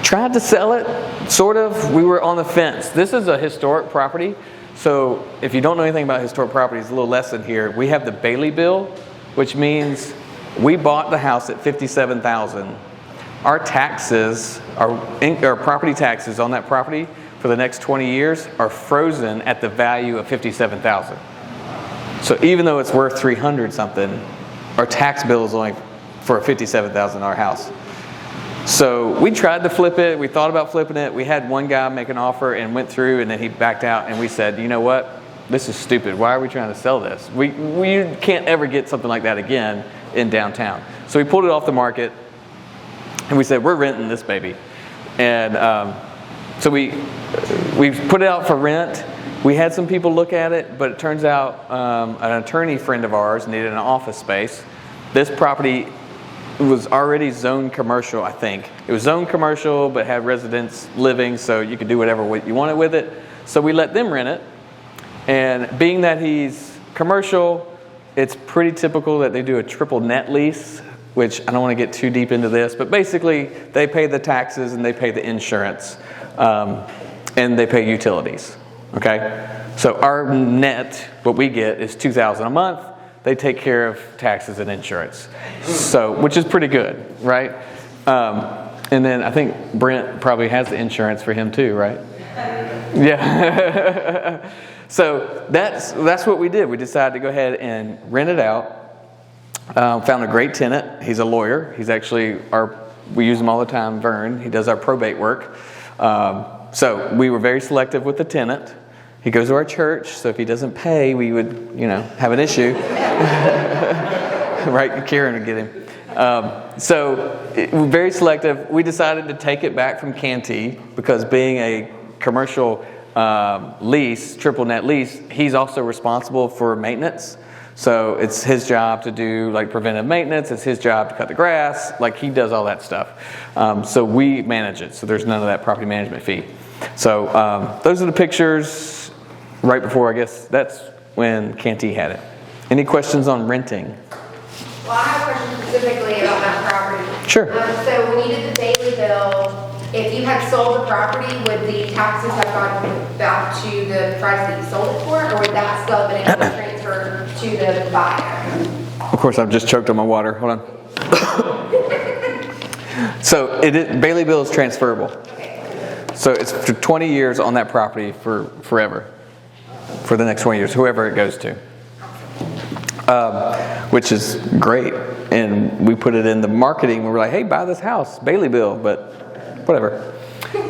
Speaker 1: tried to sell it, sort of. We were on the fence. This is a historic property. So if you don't know anything about historic properties, a little lesson here. We have the Bailey bill, which means we bought the house at $57,000. Our taxes, our property taxes on that property for the next 20 years are frozen at the value of $57,000. So even though it's worth $300 something, our tax bill is only for a $57,000 house. So we tried to flip it. We thought about flipping it. We had one guy make an offer and went through, and then he backed out. And we said, you know what? This is stupid. Why are we trying to sell this? We can't ever get something like that again in downtown. So we pulled it off the market, and we said, we're renting this baby. And so we put it out for rent. We had some people look at it, but it turns out an attorney friend of ours needed an office space. This property was already zoned commercial, I think. It was zoned commercial, but had residents living, so you could do whatever you wanted with it. So we let them rent it. And being that he's commercial, it's pretty typical that they do a triple net lease, which I don't want to get too deep into this, but basically they pay the taxes and they pay the insurance, and they pay utilities. Okay? So our net, what we get is $2,000 a month. They take care of taxes and insurance, so which is pretty good, right? And then I think Brent probably has the insurance for him too, right? Yeah. So that's what we did. We decided to go ahead and rent it out. Found a great tenant. He's a lawyer. He's actually we use him all the time, Vern. He does our probate work. So we were very selective with the tenant. He goes to our church, so if he doesn't pay, we would, have an issue. Right? Karen would get him. We're very selective. We decided to take it back from Canty because being a commercial lease, triple net lease, he's also responsible for maintenance. So it's his job to do like preventive maintenance. It's his job to cut the grass. Like he does all that stuff. So we manage it. So there's none of that property management fee. So those are the pictures right before, I guess, that's when Canty had it. Any questions on renting?
Speaker 3: Well, I have a question specifically about that property.
Speaker 1: Sure.
Speaker 3: So when you did the Bailey bill, if you had sold the property, would the taxes have gone back to the price that you sold it for, or would that still have been able to transfer to the buyer?
Speaker 1: Of course, I've just choked on my water. Hold on. So Bailey bill is transferable. So it's for 20 years on that property for forever. For the next 20 years, whoever it goes to. Which is great. And we put it in the marketing. We were like, hey, buy this house, Bailey bill, but whatever.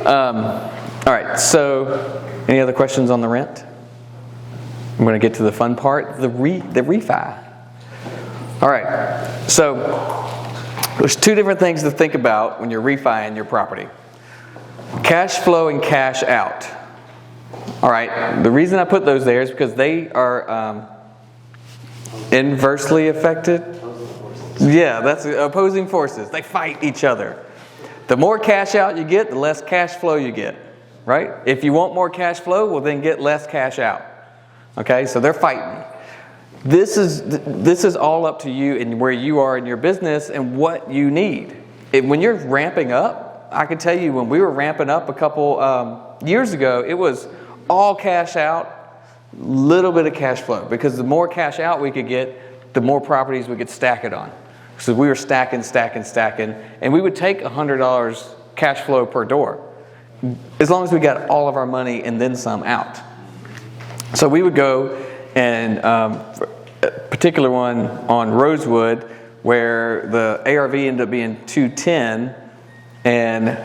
Speaker 1: All right, so any other questions on the rent? I'm going to get to the fun part, the refi. All right, so there's 2 different things to think about when you're refining your property. Cash flow and cash out. All right, the reason I put those there is because they are inversely affected. Yeah, that's opposing forces. They fight each other. The more cash out you get, the less cash flow you get, right? If you want more cash flow, well then get less cash out. Okay, so they're fighting. This is all up to you and where you are in your business and what you need. When you're ramping up, I can tell you when we were ramping up a couple years ago, it was all cash out, little bit of cash flow. Because the more cash out we could get, the more properties we could stack it on. So we were stacking, and we would take $100 cash flow per door, as long as we got all of our money and then some out. So we would go and a particular one on Rosewood, where the ARV ended up being 210, and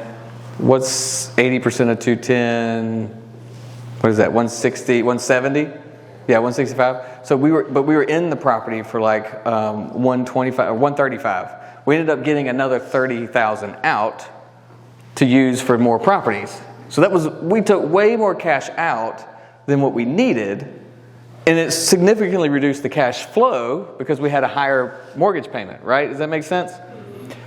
Speaker 1: what's 80% of 210? What is that? 160, 170? Yeah, 165. So we were in the property for like 125 or 135. We ended up getting another 30,000 out to use for more properties. So we took way more cash out than what we needed, and it significantly reduced the cash flow because we had a higher mortgage payment, right? Does that make sense?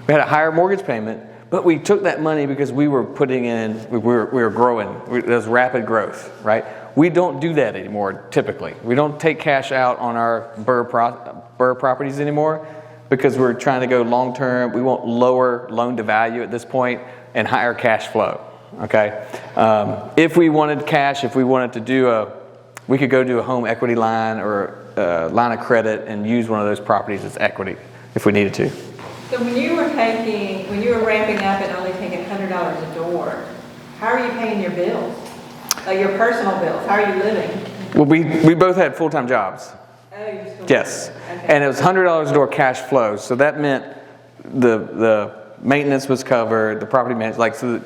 Speaker 1: We had a higher mortgage payment, but we took that money because we were putting in, we were growing. There's rapid growth, right? We don't do that anymore, typically. We don't take cash out on our Burr properties anymore because we're trying to go long-term. We want lower loan-to-value at this point and higher cash flow, okay? If we wanted cash, if we wanted to do we could go do a home equity line or a line of credit and use one of those properties as equity if we needed to.
Speaker 6: So when you were ramping up and only taking $100 a door, how are you paying your bills? Like your personal bills, how are you living?
Speaker 1: Well, we both had full-time jobs.
Speaker 6: Oh, you're still
Speaker 1: Yes.
Speaker 6: working. Okay.
Speaker 1: And it was $100 a door cash flow. So that meant the maintenance was covered, the property maintenance, like, so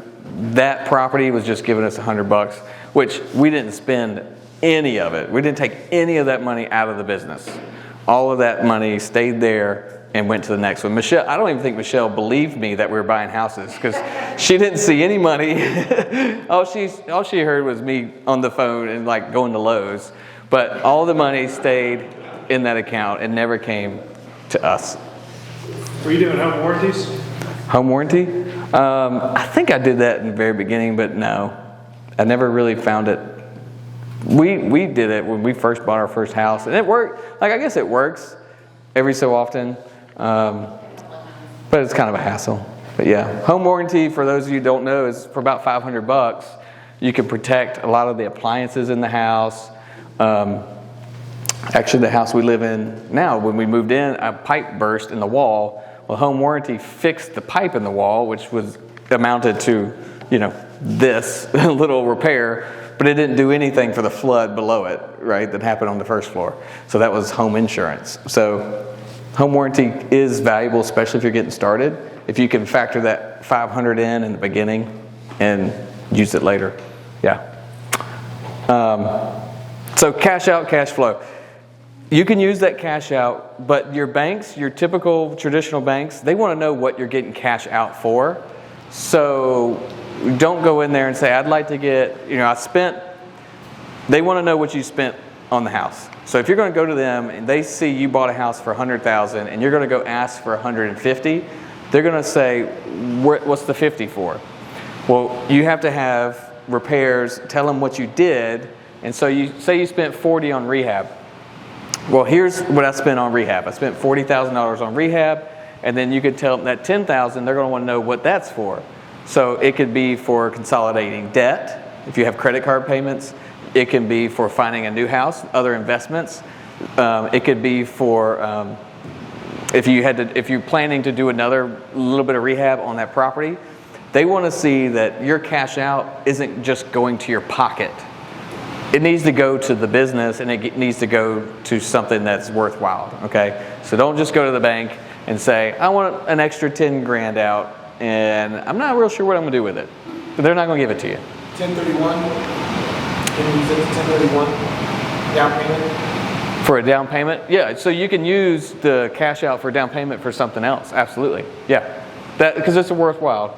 Speaker 1: that property was just giving us $100, which we didn't spend any of it. We didn't take any of that money out of the business. All of that money stayed there and went to the next one. Michelle, I don't even think Michelle believed me that we were buying houses because she didn't see any money. all she heard was me on the phone and like going to Lowe's. But all the money stayed in that account and never came to us.
Speaker 8: Were you doing home warranties?
Speaker 1: Home warranty? I think I did that in the very beginning, but no. I never really found it. We did it when we first bought our first house, and it worked. Like, I guess it works every so often, but it's kind of a hassle. But yeah, home warranty, for those of you who don't know, is for about $500. You can protect a lot of the appliances in the house. Actually, the house we live in now, when we moved in, a pipe burst in the wall. Well, home warranty fixed the pipe in the wall, which was amounted to, this little repair, but it didn't do anything for the flood below it, right, that happened on the first floor. So that was home insurance. So home warranty is valuable, especially if you're getting started, if you can factor that $500 in the beginning and use it later. Yeah. So cash out, cash flow. You can use that cash out, but your banks, your typical traditional banks, they want to know what you're getting cash out for. So don't go in there and say, I'd like to get, they want to know what you spent on the house. So if you're going to go to them and they see you bought a house for $100,000 and you're going to go ask for $150,000, they're going to say, what's the 50 for? Well, you have to have repairs, tell them what you did. And so you say you spent $40,000 on rehab. Well, here's what I spent on rehab. I spent $40,000 on rehab, and then you could tell them that $10,000, they're going to want to know what that's for. So it could be for consolidating debt, if you have credit card payments. It can be for finding a new house, other investments. It could be for if you're planning to do another little bit of rehab on that property. They want to see that your cash out isn't just going to your pocket. It needs to go to the business, and it needs to go to something that's worthwhile, okay? So don't just go to the bank and say, I want an extra $10,000 out, and I'm not real sure what I'm going to do with it. But they're not going to give it to you.
Speaker 5: 1031, can you use it as 1031 down payment?
Speaker 1: For a down payment? Yeah, so you can use the cash out for down payment for something else, absolutely. Yeah, because it's worthwhile.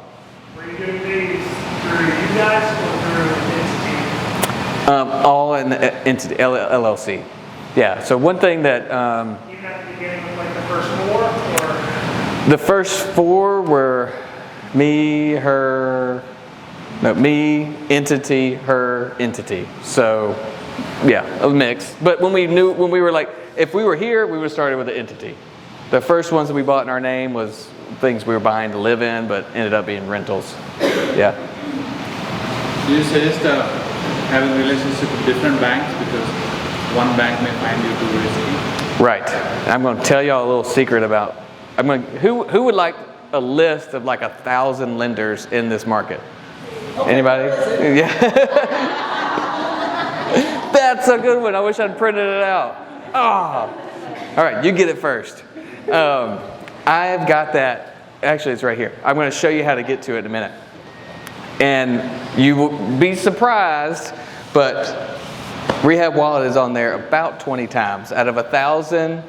Speaker 8: Were you doing these through you guys or through an entity?
Speaker 1: All in the entity, LLC. Yeah, so one thing that...
Speaker 8: Even at the beginning with like the first four? Or?
Speaker 1: The first four were me, entity, her, entity. So, yeah, a mix. But when we were like, if we were here, we would have started with the entity. The first ones that we bought in our name was things we were buying to live in, but ended up being rentals. Yeah.
Speaker 2: Do you suggest having a relationship with different banks because one bank may find you too risky?
Speaker 1: Right. I'm going to tell y'all a little secret about. Who would like a list of like 1,000 lenders in this market? Anybody? Yeah. That's a good one. I wish I'd printed it out. Oh. All right, you get it first. I've got that. Actually, it's right here. I'm going to show you how to get to it in a minute. And you will be surprised, but Rehab Wallet is on there about 20 times. Out of 1,000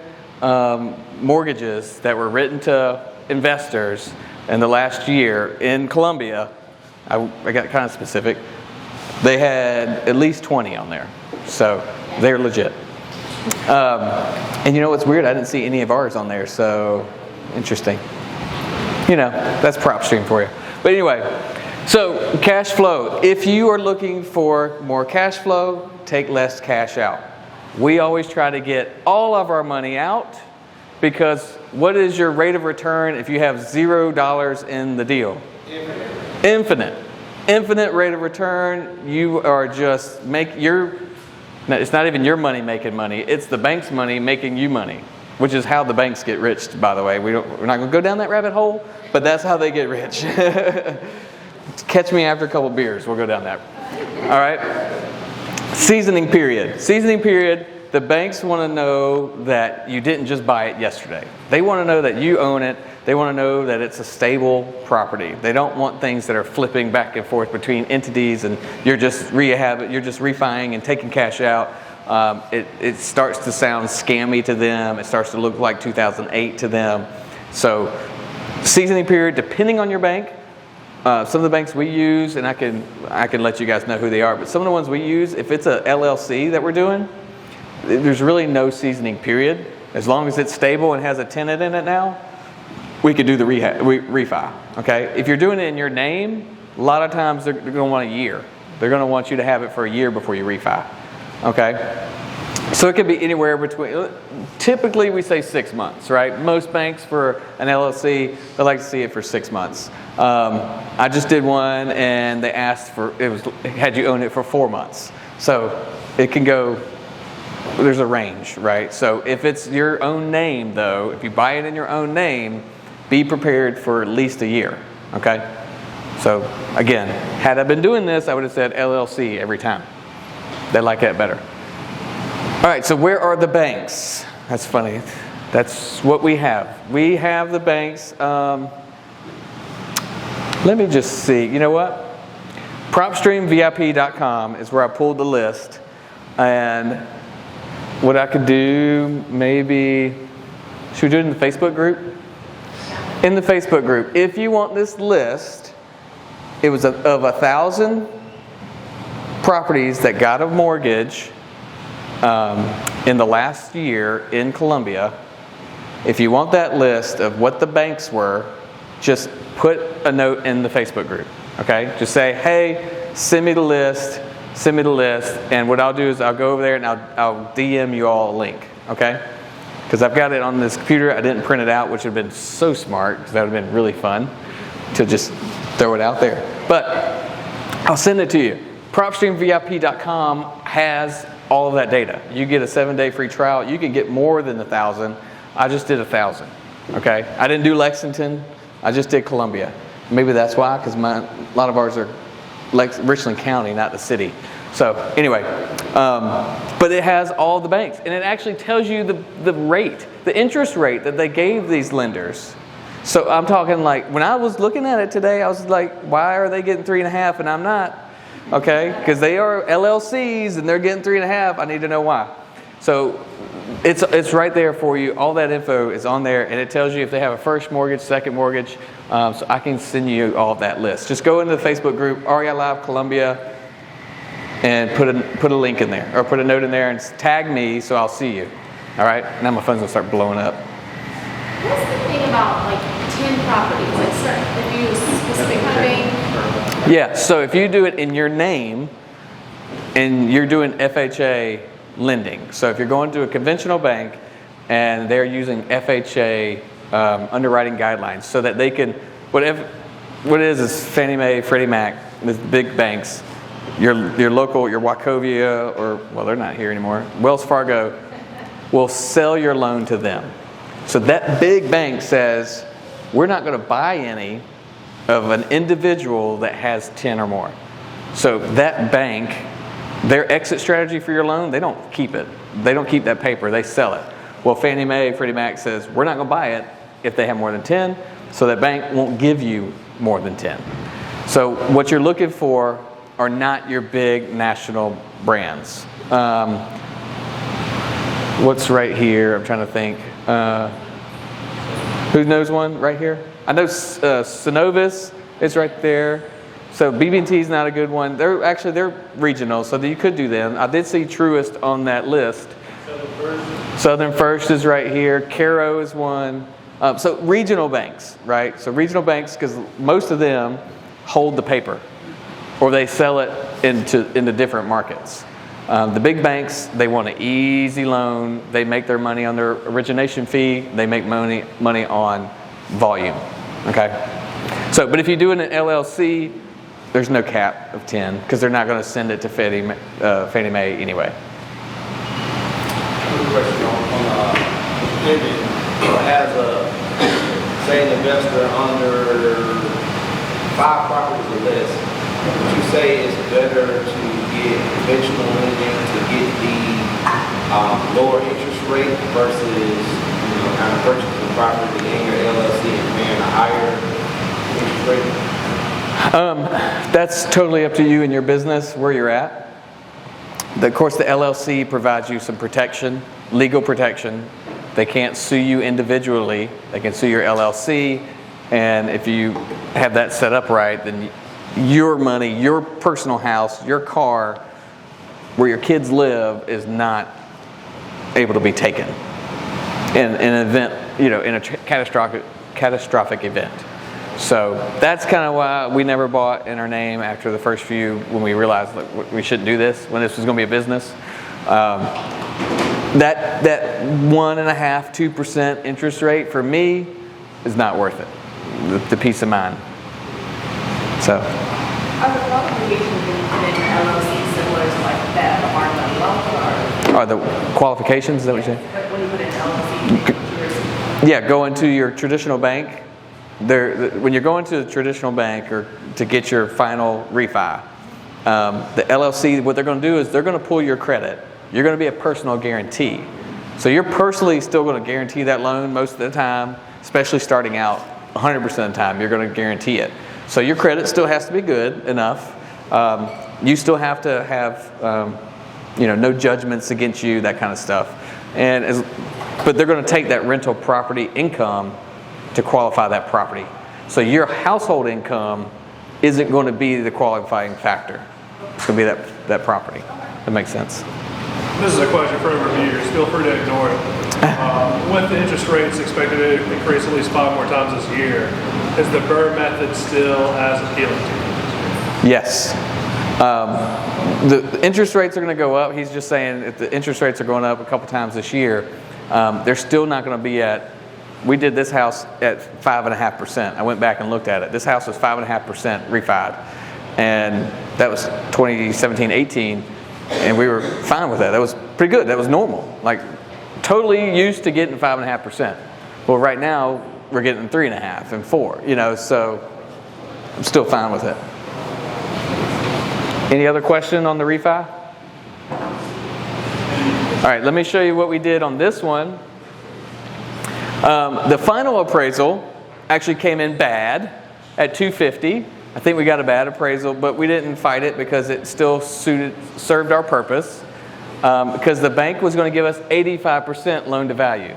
Speaker 1: mortgages that were written to investors in the last year in Columbia, I got kind of specific, they had at least 20 on there. So they're legit. And you know what's weird? I didn't see any of ours on there, so interesting. You know, that's PropStream for you. But anyway, so cash flow. If you are looking for more cash flow, take less cash out. We always try to get all of our money out, because what is your rate of return if you have $0 in the deal? Infinite. Infinite rate of return. You are just it's not even your money making money. It's the bank's money making you money, which is how the banks get rich, by the way. We're not going to go down that rabbit hole, but that's how they get rich. Catch me after a couple beers. We'll go down that. All right. Seasoning period. Seasoning period. The banks want to know that you didn't just buy it yesterday. They want to know that you own it. They want to know that it's a stable property. They don't want things that are flipping back and forth between entities and you're just refining and taking cash out. It starts to sound scammy to them. It starts to look like 2008 to them. So seasoning period, depending on your bank. Some of the banks we use, and I can let you guys know who they are, but some of the ones we use, if it's a LLC that we're doing, there's really no seasoning period. As long as it's stable and has a tenant in it now, we could do the refi. Okay? If you're doing it in your name, a lot of times they're going to want a year. They're going to want you to have it for a year before you refi. Okay? So it could be anywhere between, typically we say 6 months, right? Most banks for an LLC, they like to see it for 6 months. I just did one and they asked had you own it for 4 months. So it can go, there's a range, right? So if it's your own name though, if you buy it in your own name, be prepared for at least a year, okay? So again, had I been doing this, I would have said LLC every time. They like that better. All right, so where are the banks? That's funny. That's what we have. We have the banks. Let me just see. You know what? PropStreamVIP.com is where I pulled the list. And what I could do, maybe, should we do it in the Facebook group? In the Facebook group. If you want this list, it was of 1,000 properties that got a mortgage in the last year in Columbia. If you want that list of what the banks were, just put a note in the Facebook group, okay? Just say, hey, send me the list, and what I'll do is I'll go over there and I'll DM you all a link, okay? Because I've got it on this computer. I didn't print it out, which would have been so smart, because that would have been really fun to just throw it out there. But I'll send it to you. PropStreamVIP.com has all of that data. You get a 7-day free trial. You can get more than 1,000. I just did 1,000. Okay, I didn't do Lexington. I just did Columbia. Maybe that's why, because a lot of ours are Richland County, not the city. So anyway, but it has all the banks, and it actually tells you the rate, the interest rate that they gave these lenders. So I'm talking like when I was looking at it today, I was like, why are they getting 3.5 and I'm not? Okay, because they are LLCs and they're getting 3.5. I need to know why. So it's right there for you. All that info is on there, and it tells you if they have a first mortgage, second mortgage. So I can send you all of that list. Just go into the Facebook group, REI Live Columbia, and put a link in there, or put a note in there and tag me so I'll see you. All right? Now my phone's gonna start blowing up.
Speaker 3: What's the thing about like 10 properties? Like if you specific bank?
Speaker 1: Yeah. So if you do it in your name, and you're doing FHA lending. So if you're going to a conventional bank and they're using FHA underwriting guidelines so that they can, what it is Fannie Mae, Freddie Mac, the big banks, your local, your Wachovia, or, well, they're not here anymore, Wells Fargo will sell your loan to them. So that big bank says, we're not going to buy any of an individual that has 10 or more. So that bank, their exit strategy for your loan, they don't keep it. They don't keep that paper. They sell it. Well, Fannie Mae, Freddie Mac says, we're not going to buy it if they have more than 10, so that bank won't give you more than 10. So what you're looking for are not your big national brands. What's right here? I'm trying to think. Who knows one right here? I know Synovus is right there. So BB&T is not a good one. They're regional, so you could do them. I did see Truist on that list. Southern First is right here. Caro is one. So regional banks, right? So regional banks, because most of them hold the paper, or they sell it into different markets. The big banks, they want an easy loan. They make their money on their origination fee. They make money on volume. Okay. So, but if you do it in an LLC, there's no cap of 10 because they're not going to send it to Fannie Mae anyway.
Speaker 9: Question on as a say an investor under 5 properties or less, would you say it's better to get conventional lending to get the lower interest rate versus kind of purchasing the property in your LLC and paying a higher interest rate?
Speaker 1: That's totally up to you and your business where you're at. Of course, the LLC provides you some protection, legal protection. They can't sue you individually. They can sue your LLC, and if you have that set up right, then your money, your personal house, your car, where your kids live is not able to be taken in an event, in a catastrophic event. So that's kind of why we never bought in our name after the first few, when we realized we shouldn't do this, when this was going to be a business. That 1.5–2% interest rate for me is not worth it. The peace of mind. So.
Speaker 10: Are the qualifications when you put in your LLC similar to like that apartment loan?
Speaker 1: Are the qualifications? Is that what you're saying?
Speaker 10: When you put in LLC,
Speaker 1: yeah, go into your traditional bank. When you're going to a traditional bank or to get your final refi, the LLC, what they're going to do is they're going to pull your credit. You're going to be a personal guarantee. So you're personally still going to guarantee that loan most of the time, especially starting out. 100% of the time, you're going to guarantee it. So your credit still has to be good enough. You still have to have, no judgments against you, that kind of stuff. But they're going to take that rental property income to qualify that property. So your household income isn't going to be the qualifying factor. It's going to be that property. That makes sense.
Speaker 8: This is a question for reviewers. Feel free to ignore it. With the interest rates expected to increase at least 5 more times this year, is the Burr method still as appealing to you?
Speaker 1: Yes. The interest rates are going to go up. He's just saying if the interest rates are going up a couple times this year, they're still not going to be at. We did this house at 5.5%. I went back and looked at it. This house was 5.5% refied, and that was 2017-18, and we were fine with that. That was pretty good. That was normal. Like totally used to getting 5.5%. Well, right now we're getting 3.5 and 4. So I'm still fine with it. Any other question on the refi? All right, let me show you what we did on this one. The final appraisal actually came in bad at $250. I think we got a bad appraisal, but we didn't fight it because it still served our purpose. Because the bank was going to give us 85% loan to value.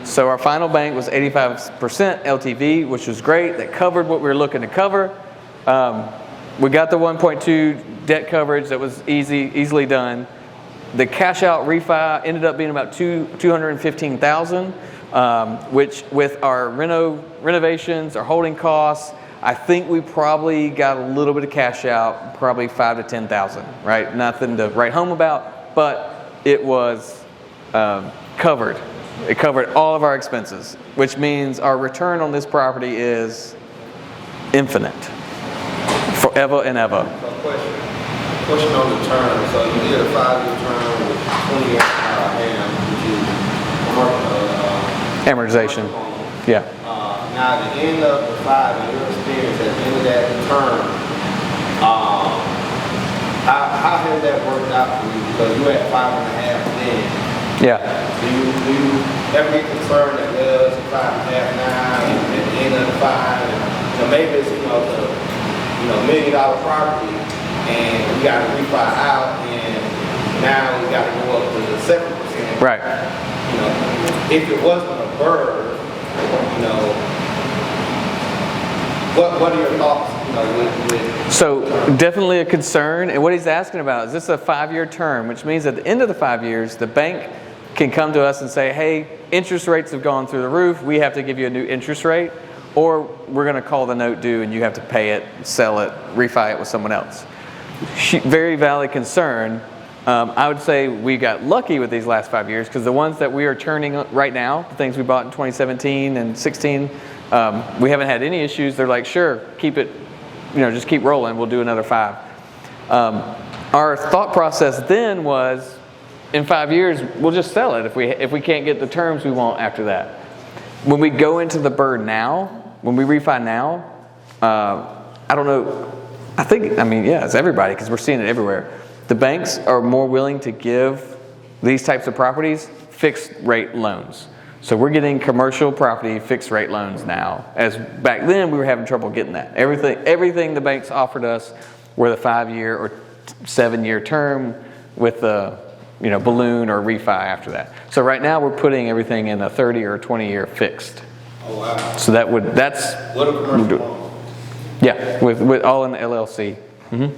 Speaker 1: So our final bank was 85% LTV, which was great. That covered what we were looking to cover. We got the 1.2 debt coverage. That was easily done. The cash out refi ended up being about $215,000, which with our renovations, our holding costs, I think we probably got a little bit of cash out, probably $5,000 to $10,000. Right, nothing to write home about, but it was covered. It covered all of our expenses, which means our return on this property is infinite, forever and ever.
Speaker 9: Question on the term. So you did a 5-year term with 20 AM, which is
Speaker 1: amortization. Yeah.
Speaker 9: Now at the end of the 5, in your experience, at the end of that term, how has that worked out for you? Because you had 5.5 then.
Speaker 1: Yeah.
Speaker 9: Do you ever get concerned that it's 5.5 now, and at the end of the 5, and maybe it's the $1 million property, and we got to refi out, and now we got to go up to 7%.
Speaker 1: Right.
Speaker 9: You know, if it wasn't a Burr, you know, what are your thoughts, you know, with
Speaker 1: So definitely a concern. And what he's asking about is this a 5-year term, which means at the end of the 5 years, the bank can come to us and say, hey, interest rates have gone through the roof. We have to give you a new interest rate, or we're going to call the note due and you have to pay it, sell it, refi it with someone else. Very valid concern. I would say we got lucky with these last 5 years because the ones that we are turning right now, the things we bought in 2017 and 16, we haven't had any issues. They're like, sure, keep it, you know, just keep rolling. We'll do another 5. Our thought process then was, in 5 years, we'll just sell it if we can't get the terms we want after that. When we go into the Burr now, when we refi now, I don't know. I mean, yeah, it's everybody because we're seeing it everywhere. The banks are more willing to give these types of properties fixed rate loans. So we're getting commercial property fixed rate loans now. As back then we were having trouble getting that. Everything the banks offered us were the 5-year or 7-year term with the balloon or refi after that. So right now we're putting everything in a 30 or 20-year fixed.
Speaker 9: Oh wow!
Speaker 1: So that's
Speaker 9: what a commercial loan.
Speaker 1: Yeah, with all in the LLC. Mm-hmm.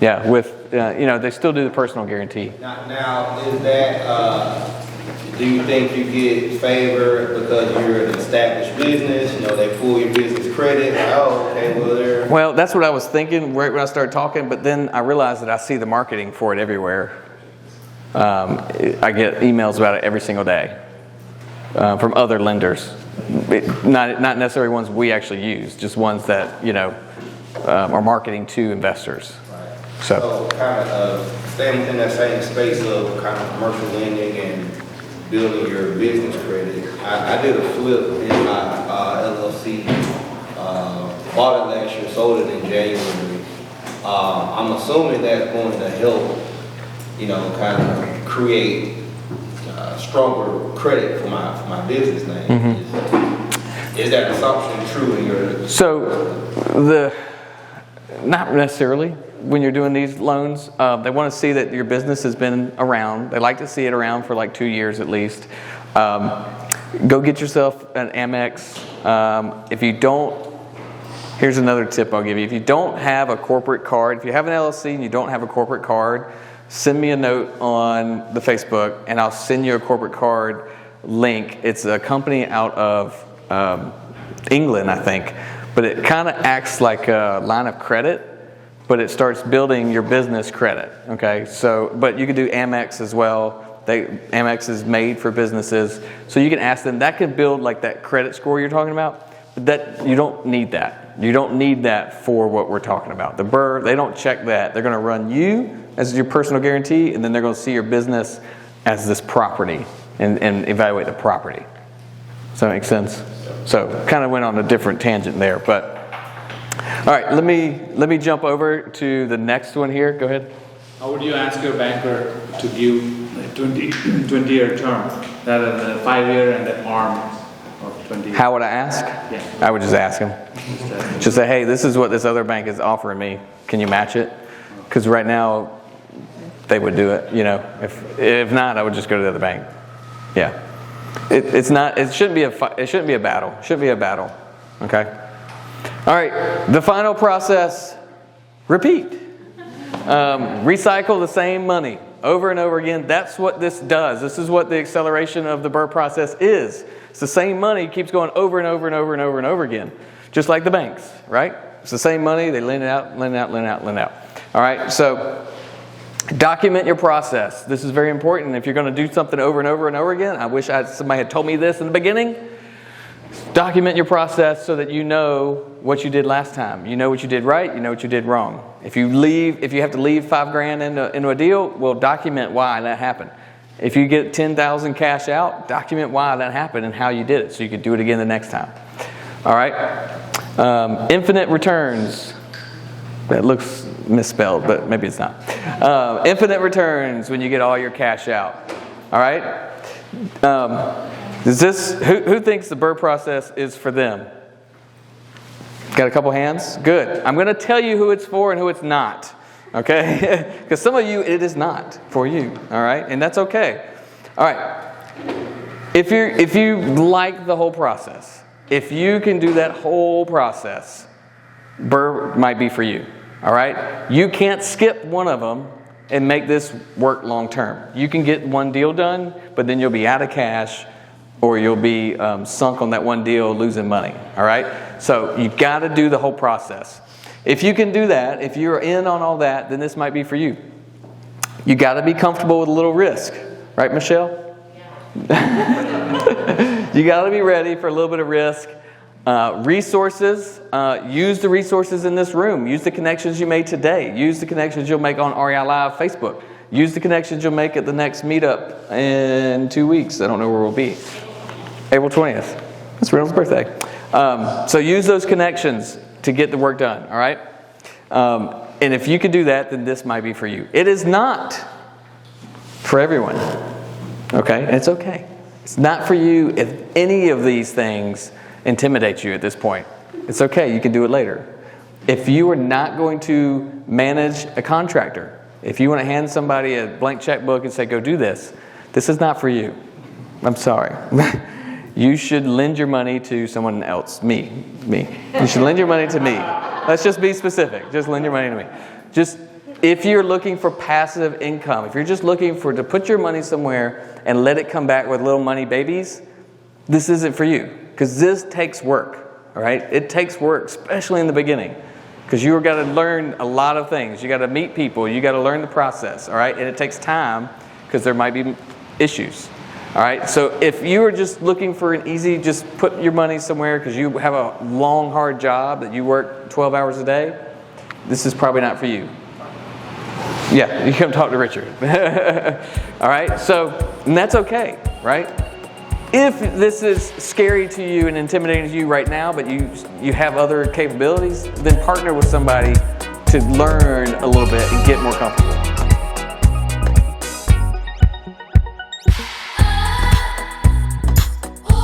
Speaker 1: Yeah, with they still do the personal guarantee.
Speaker 9: Now is that? Do you think you get favored because you're an established business? You know, they pull your business credit. Oh, okay, well they're.
Speaker 1: Well, that's what I was thinking right when I started talking, but then I realized that I see the marketing for it everywhere. I get emails about it every single day from other lenders, not necessarily ones we actually use, just ones that are marketing to investors.
Speaker 9: Right.
Speaker 1: So
Speaker 9: kind of staying within that same space of kind of commercial lending and building your business credit. I did a flip in my LLC. Bought it last year, sold it in January. I'm assuming that's going to help. Kind of create stronger credit for my business name. Mm-hmm. Is that assumption true in your?
Speaker 1: So, not necessarily. When you're doing these loans, they want to see that your business has been around. They like to see it around for like 2 years at least. Go get yourself an Amex. If you don't, here's another tip I'll give you. If you don't have a corporate card, if you have an LLC and you don't have a corporate card, send me a note on the Facebook and I'll send you a corporate card link. It's a company out of England, I think, but it kind of acts like a line of credit, but it starts building your business credit. Okay, so but you can do Amex as well. Amex is made for businesses, so you can ask them. That can build like that credit score you're talking about. But that you don't need that. You don't need that for what we're talking about. The Burr, they don't check that. They're going to run you as your personal guarantee, and then they're going to see your business as this property and evaluate the property. Does that make sense? So kind of went on a different tangent there, but all right. Let me jump over to the next one here. Go ahead.
Speaker 2: How would you ask your banker to give a 20-year term rather than a 5-year and an arm of 20 years?
Speaker 1: How would I ask?
Speaker 2: Yeah.
Speaker 1: I would just ask him. Just say, hey, this is what this other bank is offering me. Can you match it? Because right now they would do it. If not, I would just go to the other bank. Yeah. It's not. It shouldn't be a battle. It shouldn't be a battle. Okay. All right. The final process. Repeat. Recycle the same money over and over again. That's what this does. This is what the acceleration of the Burr process is. It's the same money keeps going over and over and over and over and over again, just like the banks, right? It's the same money. They lend it out, lend it out, lend it out, lend it out. All right. So document your process. This is very important. If you're going to do something over and over and over again, I wish somebody had told me this in the beginning. Document your process so that you know what you did last time. You know what you did right. You know what you did wrong. If you have to leave $5,000 into a deal, well, document why that happened. If you get $10,000 cash out, document why that happened and how you did it, so you could do it again the next time. All right. Infinite returns. That looks misspelled, but maybe it's not. Infinite returns when you get all your cash out. All right. Who thinks the Burr process is for them? Got a couple hands? Good. I'm going to tell you who it's for and who it's not. okay? Because some of you, it is not for you, all right? And that's okay. All right. If you like the whole process, if you can do that whole process, Burr might be for you, all right? You can't skip one of them and make this work long term. You can get one deal done, but then you'll be out of cash, or you'll be sunk on that one deal, losing money, all right? So you've got to do the whole process. If you can do that, if you're in on all that, then this might be for you. You got to be comfortable with a little risk, right, Michelle? Yeah. You got to be ready for a little bit of risk. Resources, use the resources in this room. Use the connections you made today. Use the connections you'll make on REI Live Facebook. Use the connections you'll make at the next meetup in 2 weeks. I don't know where we'll be. April 20th. That's Reynolds' birthday. So use those connections to get the work done, all right? And if you can do that, then this might be for you. It is not for everyone, okay? And it's okay. It's not for you if any of these things intimidate you at this point. It's okay. You can do it later. If you are not going to manage a contractor, if you want to hand somebody a blank checkbook and say, go do this, this is not for you. I'm sorry. You should lend your money to someone else. Me. You should lend your money to me. Let's just be specific. Just lend your money to me. Just if you're looking for passive income, if you're just looking to put your money somewhere and let it come back with little money babies, this isn't for you. Because this takes work, all right? It takes work, especially in the beginning. Because you've got to learn a lot of things. You got to meet people. You got to learn the process, all right? And it takes time because there might be issues. All right, so if you are just looking for an easy, just put your money somewhere because you have a long, hard job that you work 12 hours a day, this is probably not for you. Yeah, you come talk to Richard. All right, so, and that's okay, right? If this is scary to you and intimidating to you right now, but you have other capabilities, then partner with somebody to learn a little bit and get more comfortable.